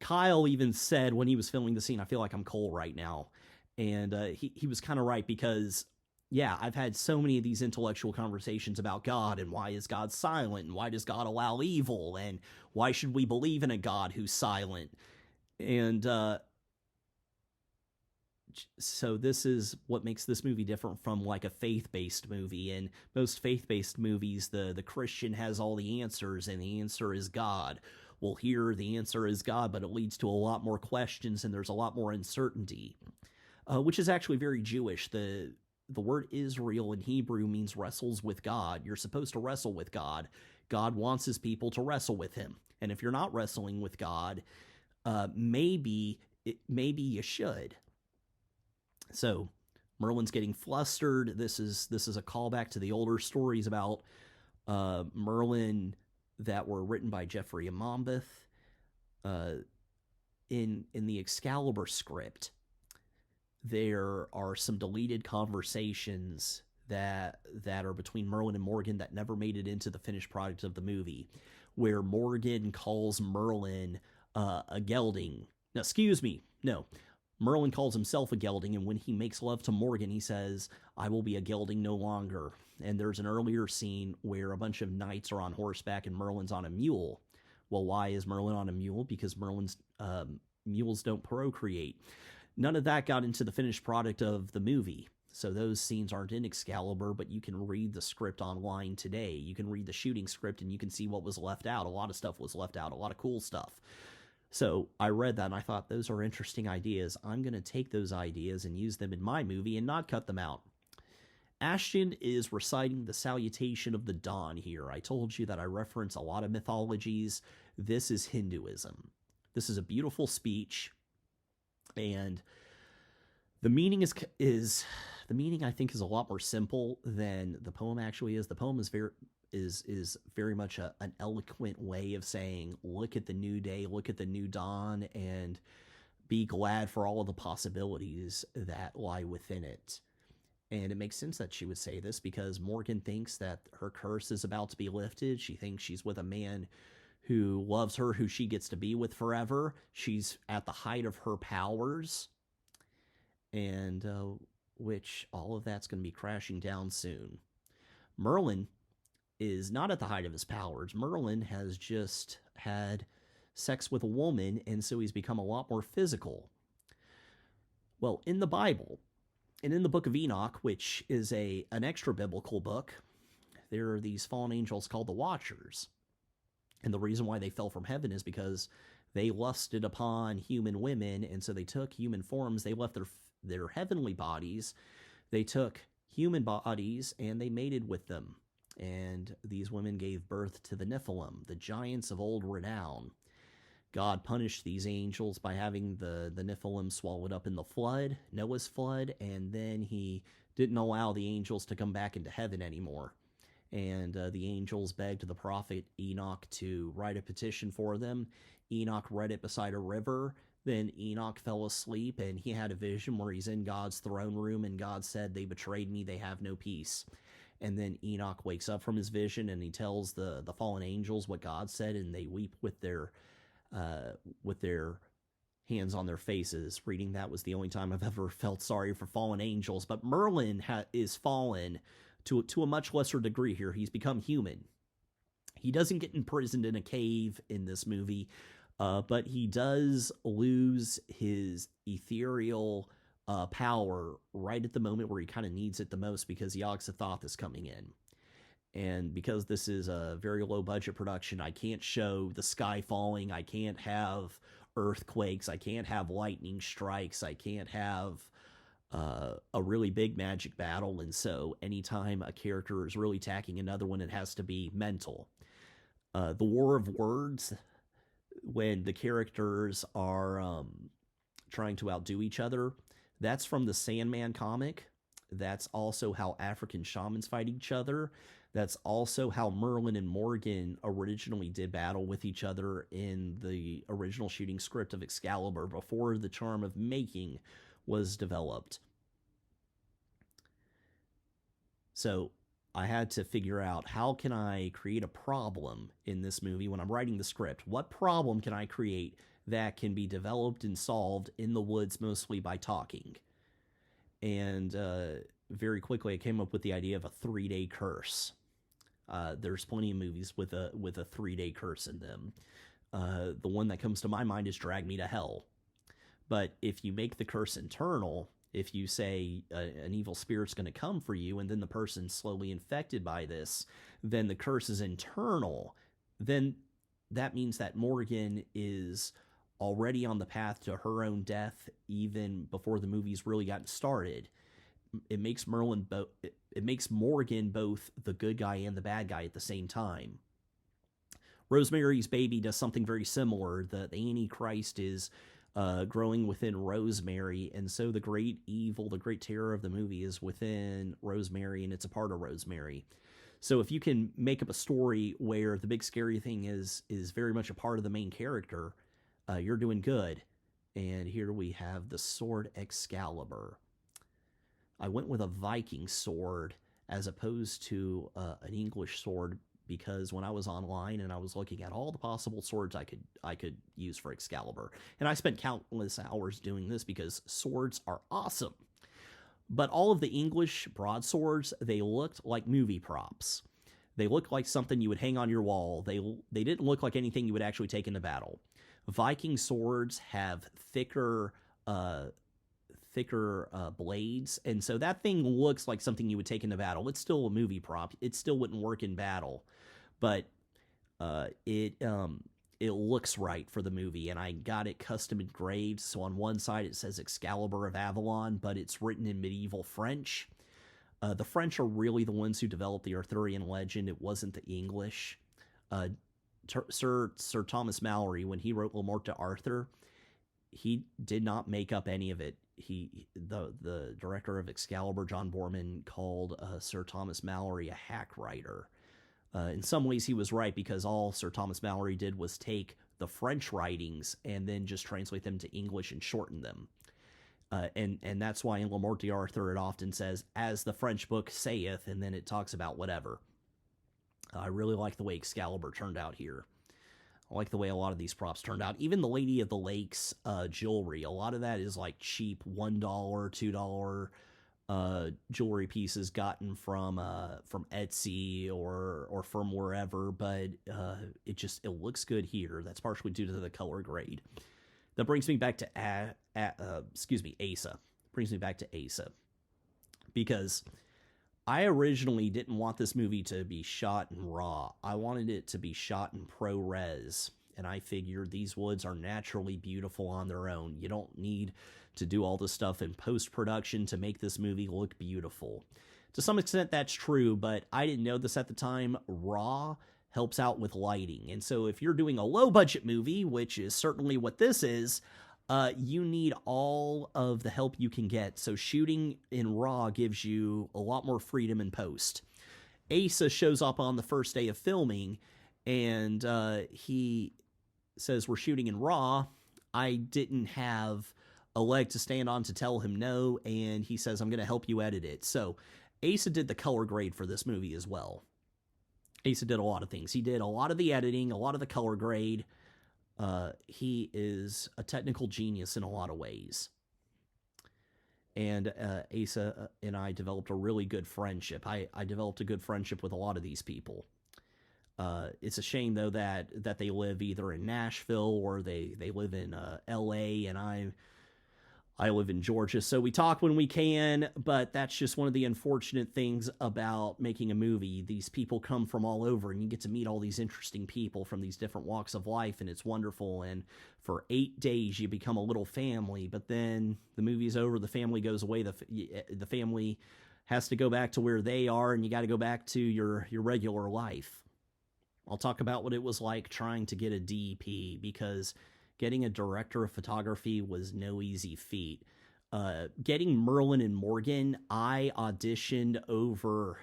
[SPEAKER 1] Kyle even said when he was filming the scene, "I feel like I'm Cole right now." And he was kind of right, because yeah, I've had so many of these intellectual conversations about God, and why is God silent, and why does God allow evil, and why should we believe in a God who's silent? And so this is what makes this movie different from like a faith-based movie. In most faith-based movies, the Christian has all the answers, and the answer is God. Well, here the answer is God, but it leads to a lot more questions, and there's a lot more uncertainty, which is actually very Jewish. The word Israel in Hebrew means wrestles with God. You're supposed to wrestle with God. God wants his people to wrestle with him. And if you're not wrestling with God, maybe you should. So Merlin's getting flustered. This is a callback to the older stories about Merlin that were written by Jeffrey Monmouth. In the Excalibur script, there are some deleted conversations that are between Merlin and Morgan that never made it into the finished product of the movie, where Morgan calls Merlin a gelding. No, excuse me. No, Merlin calls himself a gelding, and when he makes love to Morgan, he says, "I will be a gelding no longer." And there's an earlier scene where a bunch of knights are on horseback and Merlin's on a mule. Well, why is Merlin on a mule? Because Merlin's mules don't procreate. None of that got into the finished product of the movie. So those scenes aren't in Excalibur, but you can read the script online today. You can read the shooting script and you can see what was left out. A lot of stuff was left out, a lot of cool stuff. So I read that and I thought, those are interesting ideas. I'm going to take those ideas and use them in my movie and not cut them out. Ashton is reciting the Salutation of the Dawn here. I told you that I reference a lot of mythologies. This is Hinduism. This is a beautiful speech. And The meaning is the meaning I think is a lot more simple than the poem actually is. The poem is very much an eloquent way of saying, look at the new day, look at the new dawn, and be glad for all of the possibilities that lie within it. And it makes sense that she would say this because Morgan thinks that her curse is about to be lifted. She thinks she's with a man who loves her, who she gets to be with forever. She's at the height of her powers, and which all of that's going to be crashing down soon. Merlin is not at the height of his powers. Merlin has just had sex with a woman, and so he's become a lot more physical. Well, in the Bible, and in the book of Enoch, which is an extra biblical book, there are these fallen angels called the Watchers. And the reason why they fell from heaven is because they lusted upon human women, and so they took human forms. They left their heavenly bodies. They took human bodies, and they mated with them. And these women gave birth to the Nephilim, the giants of old renown. God punished these angels by having the Nephilim swallowed up in the flood, Noah's flood, and then he didn't allow the angels to come back into heaven anymore. And the angels begged the prophet Enoch to write a petition for them. Enoch read it beside a river. Then Enoch fell asleep, and he had a vision where he's in God's throne room, and God said, "They betrayed me, they have no peace." And then Enoch wakes up from his vision, and he tells the fallen angels what God said, and they weep with their hands on their faces. Reading that was the only time I've ever felt sorry for fallen angels. But Merlin is fallen to a much lesser degree here. He's become human. He doesn't get imprisoned in a cave in this movie, but he does lose his ethereal power right at the moment where he kind of needs it the most, because Yog-Sothoth is coming in. And because this is a very low budget production, I can't show the sky falling. I can't have earthquakes. I can't have lightning strikes. I can't have a really big magic battle. And so anytime a character is really attacking another one, it has to be mental. The War of Words, when the characters are trying to outdo each other, that's from the Sandman comic. That's also how African shamans fight each other. That's also how Merlin and Morgan originally did battle with each other in the original shooting script of Excalibur before the charm of making was developed. So I had to figure out, how can I create a problem in this movie when I'm writing the script? What problem can I create that can be developed and solved in the woods mostly by talking? And very quickly I came up with the idea of a 3-day curse. There's plenty of movies with a 3-day curse in them. The one that comes to my mind is Drag Me to Hell. But if you make the curse internal, if you say an evil spirit's going to come for you, and then the person's slowly infected by this, then the curse is internal. Then that means that Morgan is already on the path to her own death even before the movie's really gotten started. It makes Morgan both the good guy and the bad guy at the same time. Rosemary's Baby does something very similar. The Antichrist is growing within Rosemary, and so the great evil, the great terror of the movie is within Rosemary, and it's a part of Rosemary. So if you can make up a story where the big scary thing is very much a part of the main character, you're doing good. And here we have the sword Excalibur. I went with a Viking sword as opposed to an English sword, because when I was online and I was looking at all the possible swords I could use for Excalibur, and I spent countless hours doing this because swords are awesome. But all of the English broadswords, they looked like movie props. They looked like something you would hang on your wall. They didn't look like anything you would actually take into battle. Viking swords have thicker blades, and so that thing looks like something you would take into battle. It's still a movie prop. It still wouldn't work in battle, but it looks right for the movie, and I got it custom engraved. So on one side it says Excalibur of Avalon, but it's written in medieval French. The French are really the ones who developed the Arthurian legend. It wasn't the English. Sir Thomas Malory, when he wrote Le Morte d'Arthur, he did not make up any of it. the director of Excalibur, John Borman, called Sir Thomas Malory a hack writer. In some ways, he was right, because all Sir Thomas Malory did was take the French writings and then just translate them to English and shorten them. And that's why in Le Morte d'Arthur it often says, "as the French book saith," and then it talks about whatever. I really like the way Excalibur turned out here. I like the way a lot of these props turned out. Even the Lady of the Lakes jewelry, a lot of that is like cheap $1, $2 jewelry pieces gotten from Etsy or from wherever, but it looks good here. That's partially due to the color grade. That brings me back to Asa. Brings me back to Asa, because I originally didn't want this movie to be shot in RAW. I wanted it to be shot in ProRes, and I figured these woods are naturally beautiful on their own. You don't need to do all this stuff in post-production to make this movie look beautiful. To some extent, that's true, but I didn't know this at the time. RAW helps out with lighting, and so if you're doing a low-budget movie, which is certainly what this is, you need all of the help you can get. So shooting in RAW gives you a lot more freedom in post. Asa shows up on the first day of filming, and he says, "We're shooting in RAW." I didn't have a leg to stand on to tell him no, and he says, "I'm going to help you edit it." So Asa did the color grade for this movie as well. Asa did a lot of things. He did a lot of the editing, a lot of the color grade. He is a technical genius in a lot of ways. And Asa and I developed a really good friendship. I developed a good friendship with a lot of these people. It's a shame, though, that they live either in Nashville or they live in L.A., and I live in Georgia, so we talk when we can, but that's just one of the unfortunate things about making a movie. These people come from all over, and you get to meet all these interesting people from these different walks of life, and it's wonderful, and for 8 days you become a little family, but then the movie's over, the family goes away, the family has to go back to where they are, and you got to go back to your regular life. I'll talk about what it was like trying to get a DP, because getting a director of photography was no easy feat. Getting Merlin and Morgan, I auditioned over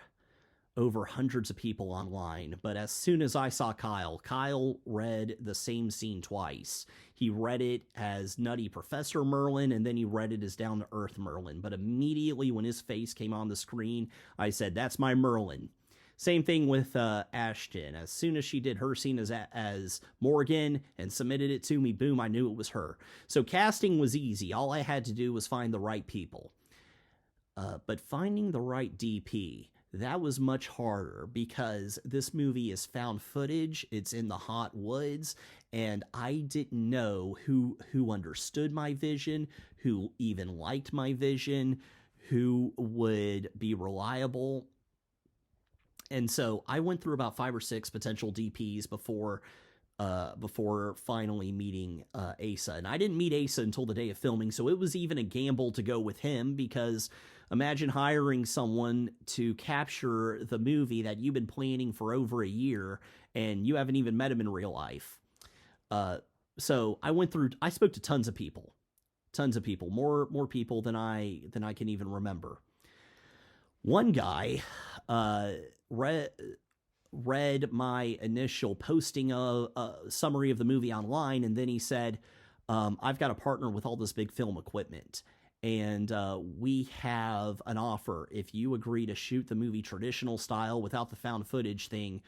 [SPEAKER 1] hundreds of people online, but as soon as I saw Kyle read the same scene twice. He read it as Nutty Professor Merlin, and then he read it as Down to Earth Merlin, but immediately when his face came on the screen, I said, "That's my Merlin." Same thing with Ashton. As soon as she did her scene as Morgan and submitted it to me, boom, I knew it was her. So casting was easy. All I had to do was find the right people. But finding the right DP, that was much harder, because this movie is found footage. It's in the hot woods, and I didn't know who understood my vision, who even liked my vision, who would be reliable. And so I went through about 5 or 6 potential DPs before finally meeting Asa. And I didn't meet Asa until the day of filming, so it was even a gamble to go with him, because imagine hiring someone to capture the movie that you've been planning for over a year, and you haven't even met him in real life. So I spoke to tons of people, more people than I can even remember. One guy read my initial posting a summary of the movie online, and then he said, "I've got a partner with all this big film equipment, and we have an offer. If you agree to shoot the movie traditional style without the found footage thing,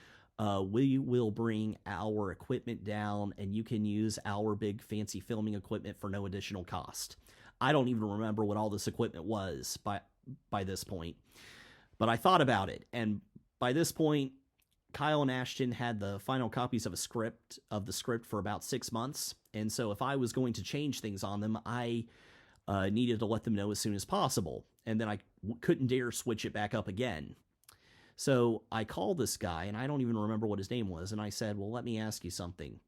[SPEAKER 1] we will bring our equipment down, and you can use our big fancy filming equipment for no additional cost." I don't even remember what all this equipment was by this point, but I thought about it, and by this point, Kyle and Ashton had the final copies of the script for about 6 months, and so if I was going to change things on them, I needed to let them know as soon as possible, and then I couldn't dare switch it back up again. So I called this guy, and I don't even remember what his name was, and I said, "Well, let me ask you something.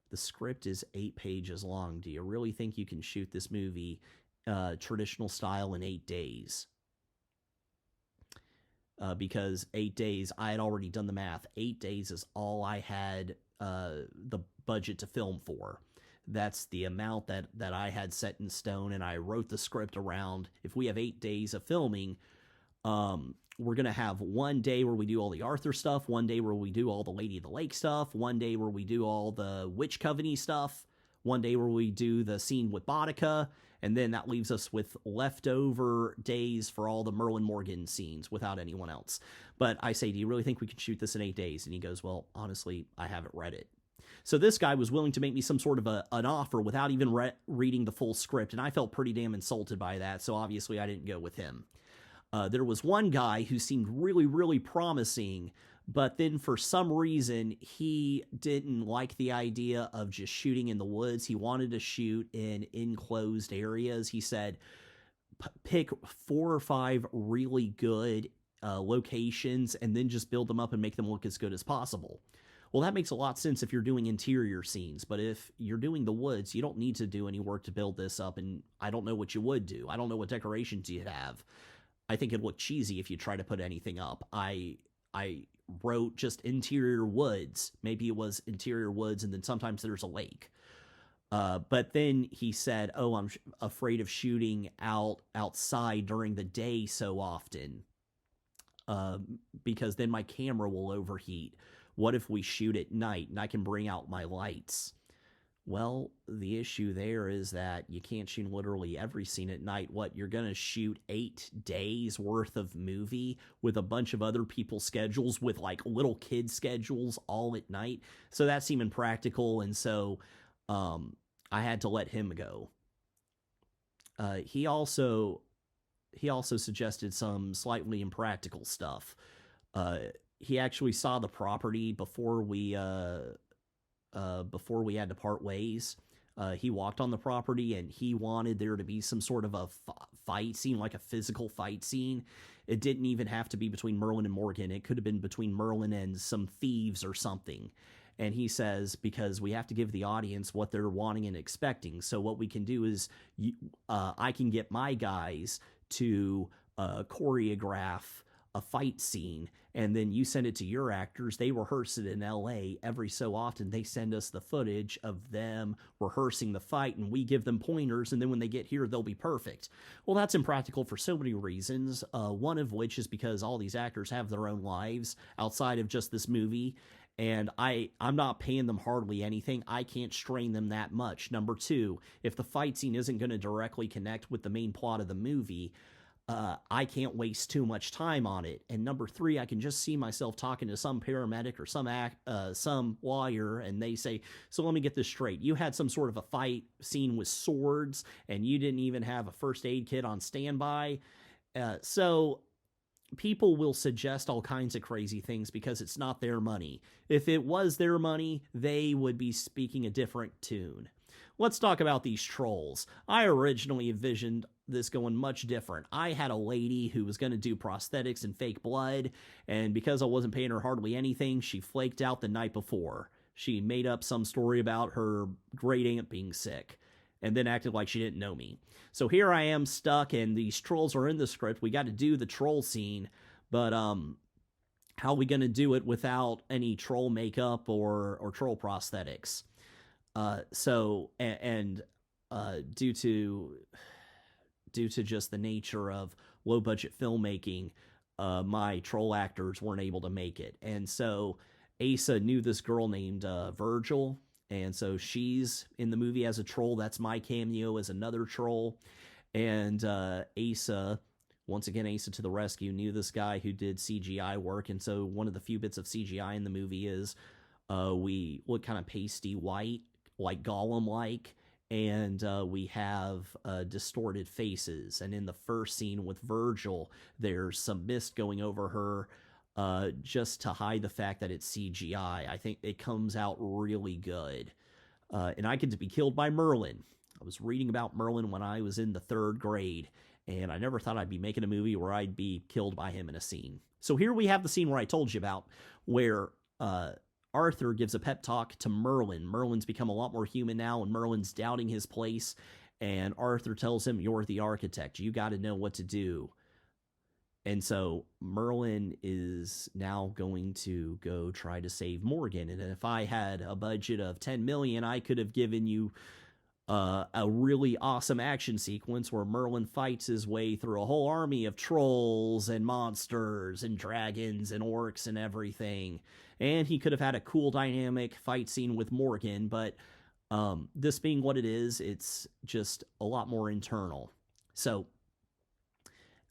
[SPEAKER 1] The script is 8 pages long. Do you really think you can shoot this movie traditional style in 8 days? Because 8 days, I had already done the math. 8 days is all I had the budget to film for. That's the amount that I had set in stone, and I wrote the script around. If we have 8 days of filming, we're going to have one day where we do all the Arthur stuff, one day where we do all the Lady of the Lake stuff, one day where we do all the Witch Coven-y stuff, one day where we do the scene with Boudica, and then that leaves us with leftover days for all the Merlin Morgan scenes without anyone else. But I say, do you really think we can shoot this in 8 days? And he goes, well, honestly, I haven't read it. So this guy was willing to make me some sort of an offer without even reading the full script, and I felt pretty damn insulted by that, so obviously I didn't go with him. There was one guy who seemed really, really promising, but then for some reason, he didn't like the idea of just shooting in the woods. He wanted to shoot in enclosed areas. He said, pick 4 or 5 really good locations and then just build them up and make them look as good as possible. Well, that makes a lot of sense if you're doing interior scenes, but if you're doing the woods, you don't need to do any work to build this up, and I don't know what you would do. I don't know what decorations you'd have. I think it'd look cheesy if you try to put anything up. I wrote just interior woods. Maybe it was interior woods, and then sometimes there's a lake. But then he said, oh, I'm afraid of shooting outside during the day so often because then my camera will overheat. What if we shoot at night and I can bring out my lights? Well, the issue there is that you can't shoot literally every scene at night. What, you're going to shoot 8 days worth of movie with a bunch of other people's schedules with like little kid schedules all at night? So that seemed impractical, and so I had to let him go. He also suggested some slightly impractical stuff. He actually saw the property before we had to part ways. He walked on the property and he wanted there to be some sort of a fight scene, like a physical fight scene. It didn't even have to be between Merlin and Morgan. It could have been between Merlin and some thieves or something. And he says, because we have to give the audience what they're wanting and expecting. So what we can do is I can get my guys to choreograph a fight scene, and then you send it to your actors. They rehearse it in LA. Every so often they send us the footage of them rehearsing the fight, and we give them pointers, and then when they get here they'll be perfect. Well, that's impractical for so many reasons, one of which is because all these actors have their own lives outside of just this movie, and I'm not paying them hardly anything. I can't strain them that much. Number 2, if the fight scene isn't going to directly connect with the main plot of the movie, I can't waste too much time on it. And number 3, I can just see myself talking to some paramedic or some lawyer, and they say, so let me get this straight. You had some sort of a fight scene with swords, and you didn't even have a first aid kit on standby. So people will suggest all kinds of crazy things because it's not their money. If it was their money, they would be speaking a different tune. Let's talk about these trolls. I originally envisioned this going much different. I had a lady who was going to do prosthetics and fake blood, and because I wasn't paying her hardly anything, she flaked out the night before. She made up some story about her great aunt being sick, and then acted like she didn't know me. So here I am stuck, and these trolls are in the script. We got to do the troll scene, but how are we going to do it without any troll makeup or troll prosthetics? Due to just the nature of low budget filmmaking, my troll actors weren't able to make it. And so Asa knew this girl named Virgil, and so she's in the movie as a troll. That's my cameo as another troll. And Asa, once again, Asa to the rescue, knew this guy who did CGI work. And so one of the few bits of CGI in the movie is we look kind of pasty white, like Gollum-like, and we have distorted faces. And in the first scene with Virgil, there's some mist going over her just to hide the fact that it's CGI. I think it comes out really good. And I get to be killed by Merlin. I was reading about Merlin when I was in the 3rd grade, and I never thought I'd be making a movie where I'd be killed by him in a scene. So here we have the scene where I told you about, where Arthur gives a pep talk to Merlin. Merlin's become a lot more human now, and Merlin's doubting his place, and Arthur tells him, you're the architect. You got to know what to do. And so Merlin is now going to go try to save Morgan. And if I had a budget of 10 million, I could have given you a really awesome action sequence where Merlin fights his way through a whole army of trolls and monsters and dragons and orcs and everything. And he could have had a cool dynamic fight scene with Morgan, but this being what it is, it's just a lot more internal. So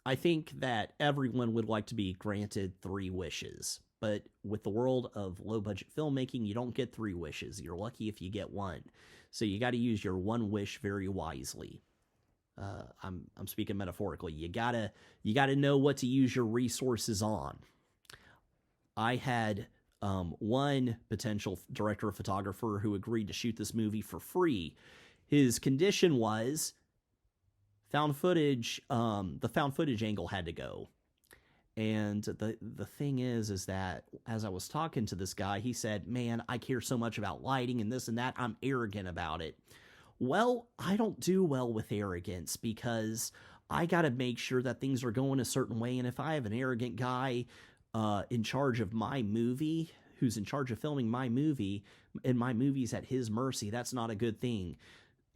[SPEAKER 1] I think that everyone would like to be granted 3 wishes. But with the world of low budget filmmaking, you don't get 3 wishes. You're lucky if you get 1. So you got to use your 1 wish very wisely. I'm speaking metaphorically. You gotta know what to use your resources on. I had one potential director or photographer who agreed to shoot this movie for free. His condition was found footage. The found footage angle had to go. And the thing is that as I was talking to this guy, he said, man, I care so much about lighting and this and that. I'm arrogant about it. Well, I don't do well with arrogance because I got to make sure that things are going a certain way. And if I have an arrogant guy in charge of my movie, who's in charge of filming my movie, and my movie's at his mercy, that's not a good thing.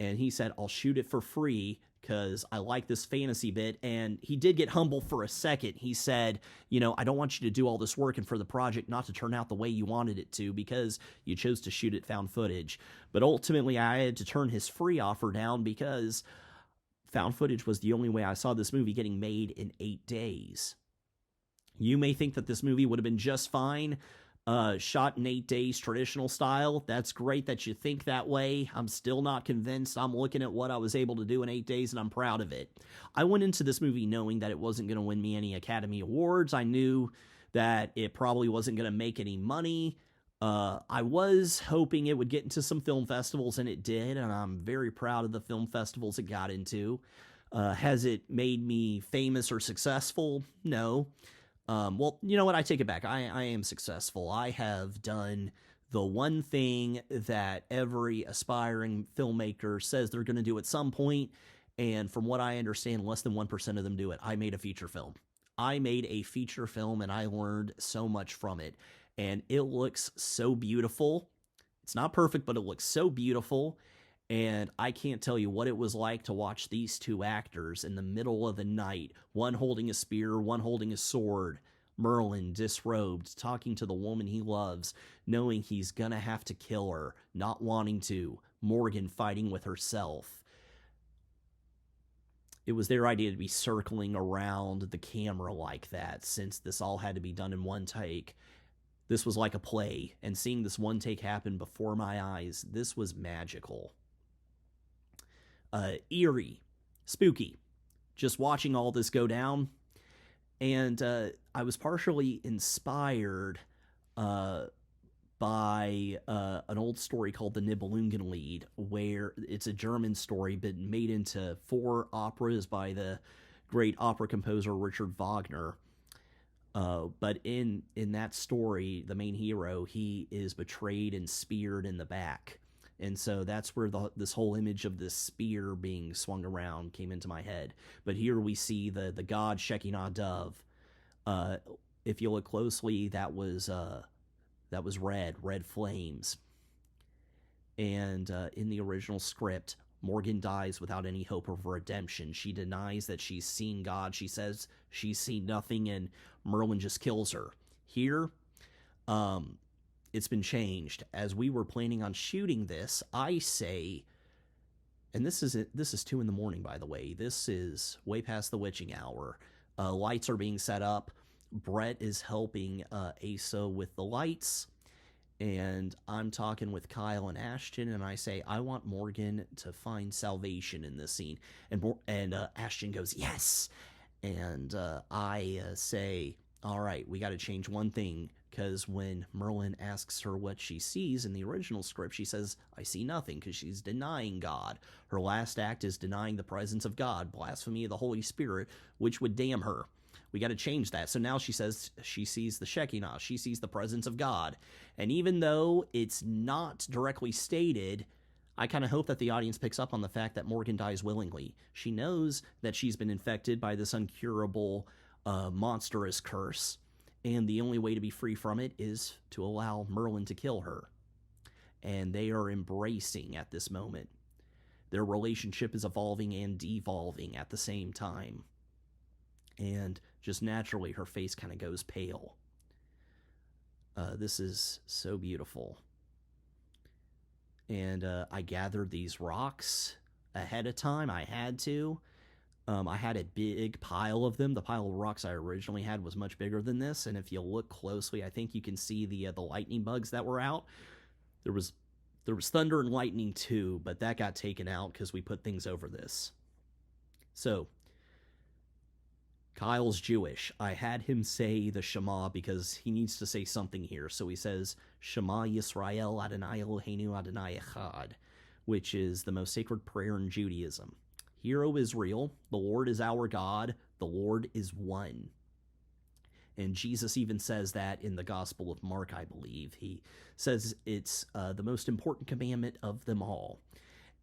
[SPEAKER 1] And he said, I'll shoot it for free because I like this fantasy bit. And he did get humble for a second. He said, I don't want you to do all this work and for the project not to turn out the way you wanted it to because you chose to shoot it found footage. But ultimately, I had to turn his free offer down because found footage was the only way I saw this movie getting made in 8 days. You may think that this movie would have been just fine, shot in 8 days, traditional style. That's great that you think that way. I'm still not convinced. I'm looking at what I was able to do in 8 days, and I'm proud of it. I went into this movie knowing that it wasn't going to win me any Academy Awards. I knew that it probably wasn't going to make any money. I was hoping it would get into some film festivals, and it did, and I'm very proud of the film festivals it got into. Has it made me famous or successful? No. Well, you know what? I take it back. I am successful. I have done the one thing that every aspiring filmmaker says they're going to do at some point, and from what I understand, less than 1% of them do it. I made a feature film. I made a feature film, and I learned so much from it, and it looks so beautiful. It's not perfect, but it looks so beautiful, and I can't tell you what it was like to watch these 2 actors in the middle of the night, one holding a spear, one holding a sword, Merlin disrobed, talking to the woman he loves, knowing he's gonna have to kill her, not wanting to, Morgan fighting with herself. It was their idea to be circling around the camera like that, since this all had to be done in one take. This was like a play, and seeing this one take happen before my eyes, this was magical. Eerie, spooky, just watching all this go down. And I was partially inspired by an old story called the Nibelungenlied, where it's a German story but made into 4 operas by the great opera composer Richard Wagner. But in that story, the main hero, he is betrayed and speared in the back. And so that's where this whole image of this spear being swung around came into my head. But here we see the god Shekinah dove. If you look closely, that was red flames. And in the original script, Morgan dies without any hope of redemption. She denies that she's seen God. She says she's seen nothing, and Merlin just kills her. Here, it's been changed. As we were planning on shooting this, I say, and this is 2 a.m, by the way. This is way past the witching hour. Lights are being set up. Brett is helping Asa with the lights. And I'm talking with Kyle and Ashton, and I say, I want Morgan to find salvation in this scene. And Ashton goes, yes. And I say, all right, we got to change one thing, because when Merlin asks her what she sees in the original script, she says, I see nothing, because she's denying God. Her last act is denying the presence of God, blasphemy of the Holy Spirit, which would damn her. We got to change that. So now she says she sees the Shekinah. She sees the presence of God. And even though it's not directly stated, I kind of hope that the audience picks up on the fact that Morgan dies willingly. She knows that she's been infected by this uncurable a monstrous curse, and the only way to be free from it is to allow Merlin to kill her. And they are embracing at this moment. Their relationship is evolving and devolving at the same time. And just naturally, her face kind of goes pale. This is so beautiful. And I gathered these rocks ahead of time. I had to. I had a big pile of them. The pile of rocks I originally had was much bigger than this. And if you look closely, I think you can see the lightning bugs that were out. There was thunder and lightning too, but that got taken out because we put things over this. So, Kyle's Jewish. I had him say the Shema because he needs to say something here. So he says, Shema Yisrael Adonai Eloheinu Adonai Echad, which is the most sacred prayer in Judaism. Hear, O Israel, the Lord is our God, the Lord is one. And Jesus even says that in the Gospel of Mark, I believe. He says it's the most important commandment of them all.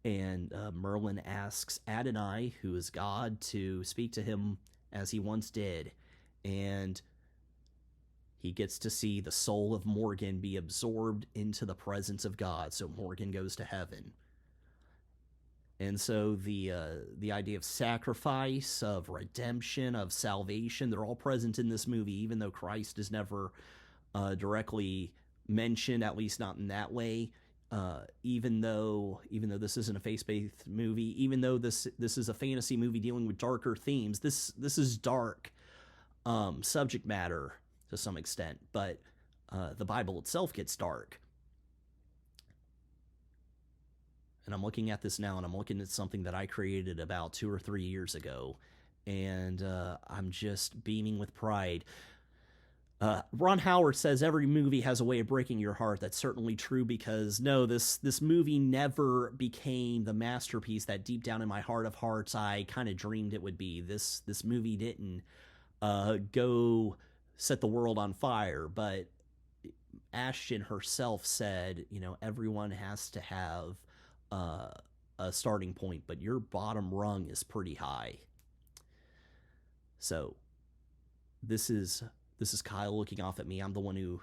[SPEAKER 1] And Merlin asks Adonai, who is God, to speak to him as he once did. And he gets to see the soul of Morgan be absorbed into the presence of God. So Morgan goes to heaven. And so the idea of sacrifice, of redemption, of salvation, they're all present in this movie, even though Christ is never directly mentioned, at least not in that way. Even though this isn't a faith-based movie, even though this is a fantasy movie dealing with darker themes, this is dark subject matter to some extent, but the Bible itself gets dark. And I'm looking at this now, and I'm looking at something that I created about 2 or 3 years ago, and I'm just beaming with pride. Ron Howard says every movie has a way of breaking your heart. That's certainly true, because no, this movie never became the masterpiece that deep down in my heart of hearts I kind of dreamed it would be. This movie didn't go set the world on fire, but Ashton herself said, everyone has to have a starting point, but your bottom rung is pretty high. So this is Kyle looking off at me. I'm the one who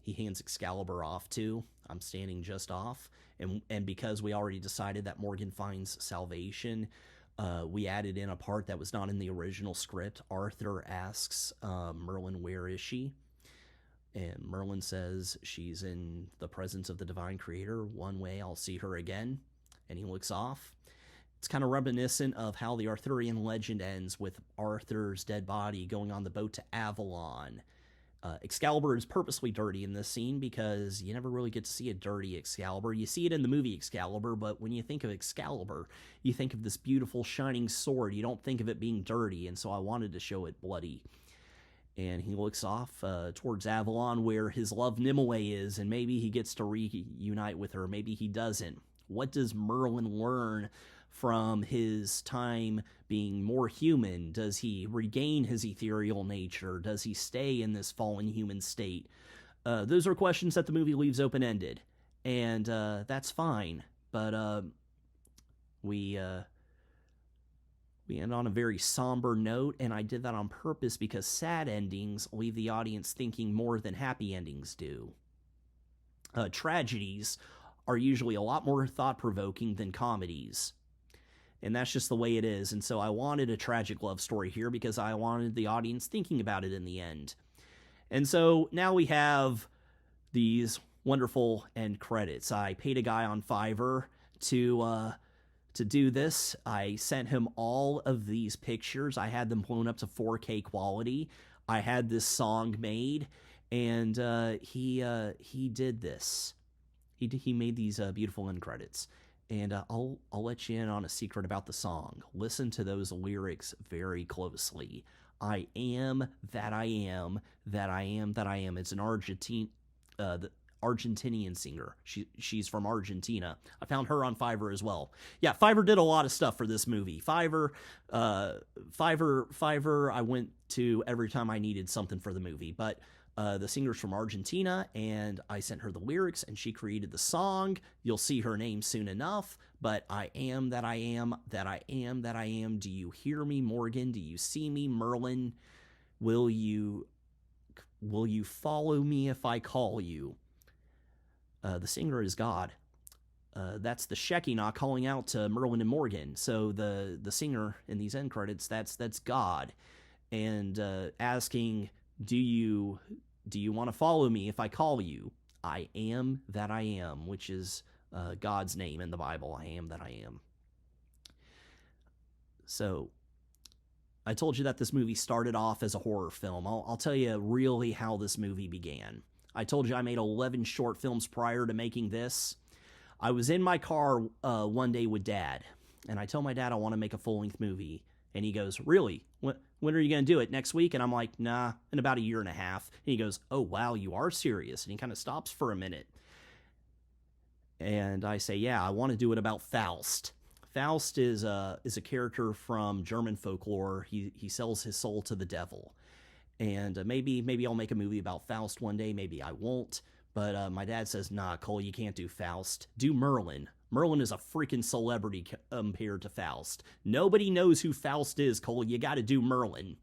[SPEAKER 1] he hands Excalibur off to. I'm standing just off, and because we already decided that Morgan finds salvation, we added in a part that was not in the original script. Arthur asks Merlin, where is she? And Merlin says she's in the presence of the divine creator. One way I'll see her again. And he looks off. It's kind of reminiscent of how the Arthurian legend ends, with Arthur's dead body going on the boat to Avalon. Excalibur is purposely dirty in this scene because you never really get to see a dirty Excalibur. You see it in the movie Excalibur, but when you think of Excalibur, you think of this beautiful shining sword. You don't think of it being dirty, and so I wanted to show it bloody. And he looks off towards Avalon, where his love Nimue is, and maybe he gets to reunite with her, maybe he doesn't. What does Merlin learn from his time being more human? Does he regain his ethereal nature? Does he stay in this fallen human state? Those are questions that the movie leaves open-ended, and that's fine. But we end on a very somber note, and I did that on purpose because sad endings leave the audience thinking more than happy endings do. Tragedies are usually a lot more thought-provoking than comedies. And that's just the way it is. And so I wanted a tragic love story here because I wanted the audience thinking about it in the end. And so now we have these wonderful end credits. I paid a guy on Fiverr to do this. I sent him all of these pictures. I had them blown up to 4K quality. I had this song made, and he did this. He made these beautiful end credits. And I'll let you in on a secret about the song. Listen to those lyrics very closely. I am that I am, that I am, that I am. It's an Argentinian singer. She's from Argentina. I found her on Fiverr as well. Yeah, Fiverr did a lot of stuff for this movie. Fiverr, I went to every time I needed something for the movie. But The singer's from Argentina, and I sent her the lyrics, and she created the song. You'll see her name soon enough, but I am that I am, that I am that I am. Do you hear me, Morgan? Do you see me, Merlin? Will you follow me if I call you? The singer is God. That's the Shekinah calling out to Merlin and Morgan. So the singer in these end credits, that's God, and asking, do you want to follow me if I call you? I am that I am, which is God's name in the Bible. I am that I am. So I told you that this movie started off as a horror film. I'll tell you really how this movie began. I told you I made 11 short films prior to making this. I was in my car one day with Dad, and I tell my dad I want to make a full-length movie. And he goes, really? When are you going to do it? Next week? And I'm like, nah, in about a year and a half. And he goes, oh, wow, you are serious. And he kind of stops for a minute. And I say, yeah, I want to do it about Faust. Faust is a character from German folklore. He sells his soul to the devil. And maybe I'll make a movie about Faust one day. Maybe I won't. But my dad says, nah, Cole, you can't do Faust. Do Merlin. Merlin is a freaking celebrity compared to Faust. Nobody knows who Faust is, Cole. You got to do Merlin.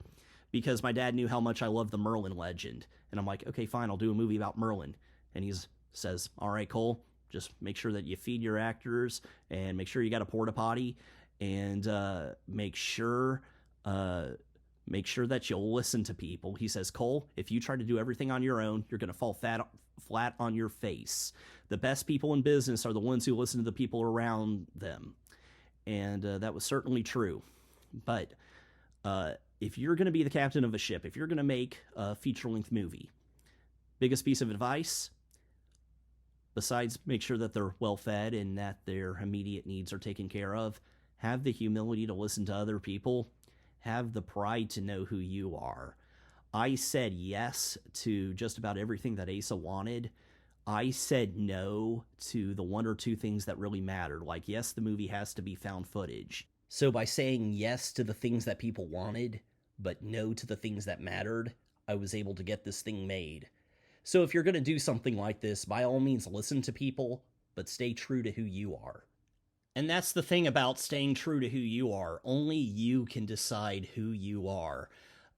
[SPEAKER 1] Because my dad knew how much I love the Merlin legend. And I'm like, okay, fine, I'll do a movie about Merlin. And he says, all right, Cole, just make sure that you feed your actors and make sure you got a porta potty and make sure that you'll listen to people. He says, Cole, if you try to do everything on your own, you're going to fall flat on your face. The best people in business are the ones who listen to the people around them. And that was certainly true. But if you're going to be the captain of a ship, if you're going to make a feature-length movie, biggest piece of advice, besides make sure that they're well-fed and that their immediate needs are taken care of, have the humility to listen to other people. Have the pride to know who you are. I said yes to just about everything that Asa wanted. I said no to the one or two things that really mattered. Like, yes, the movie has to be found footage. So by saying yes to the things that people wanted, but no to the things that mattered, I was able to get this thing made. So if you're going to do something like this, by all means listen to people, but stay true to who you are. And that's the thing about staying true to who you are. Only you can decide who you are.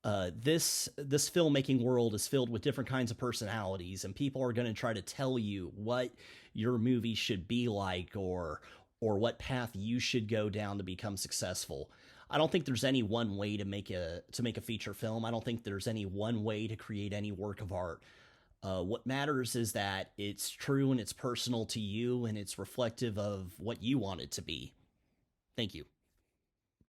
[SPEAKER 1] This filmmaking world is filled with different kinds of personalities, and people are going to try to tell you what your movie should be like or what path you should go down to become successful. I don't think there's any one way to make a feature film. I don't think there's any one way to create any work of art. What matters is that it's true and it's personal to you and it's reflective of what you want it to be. Thank you.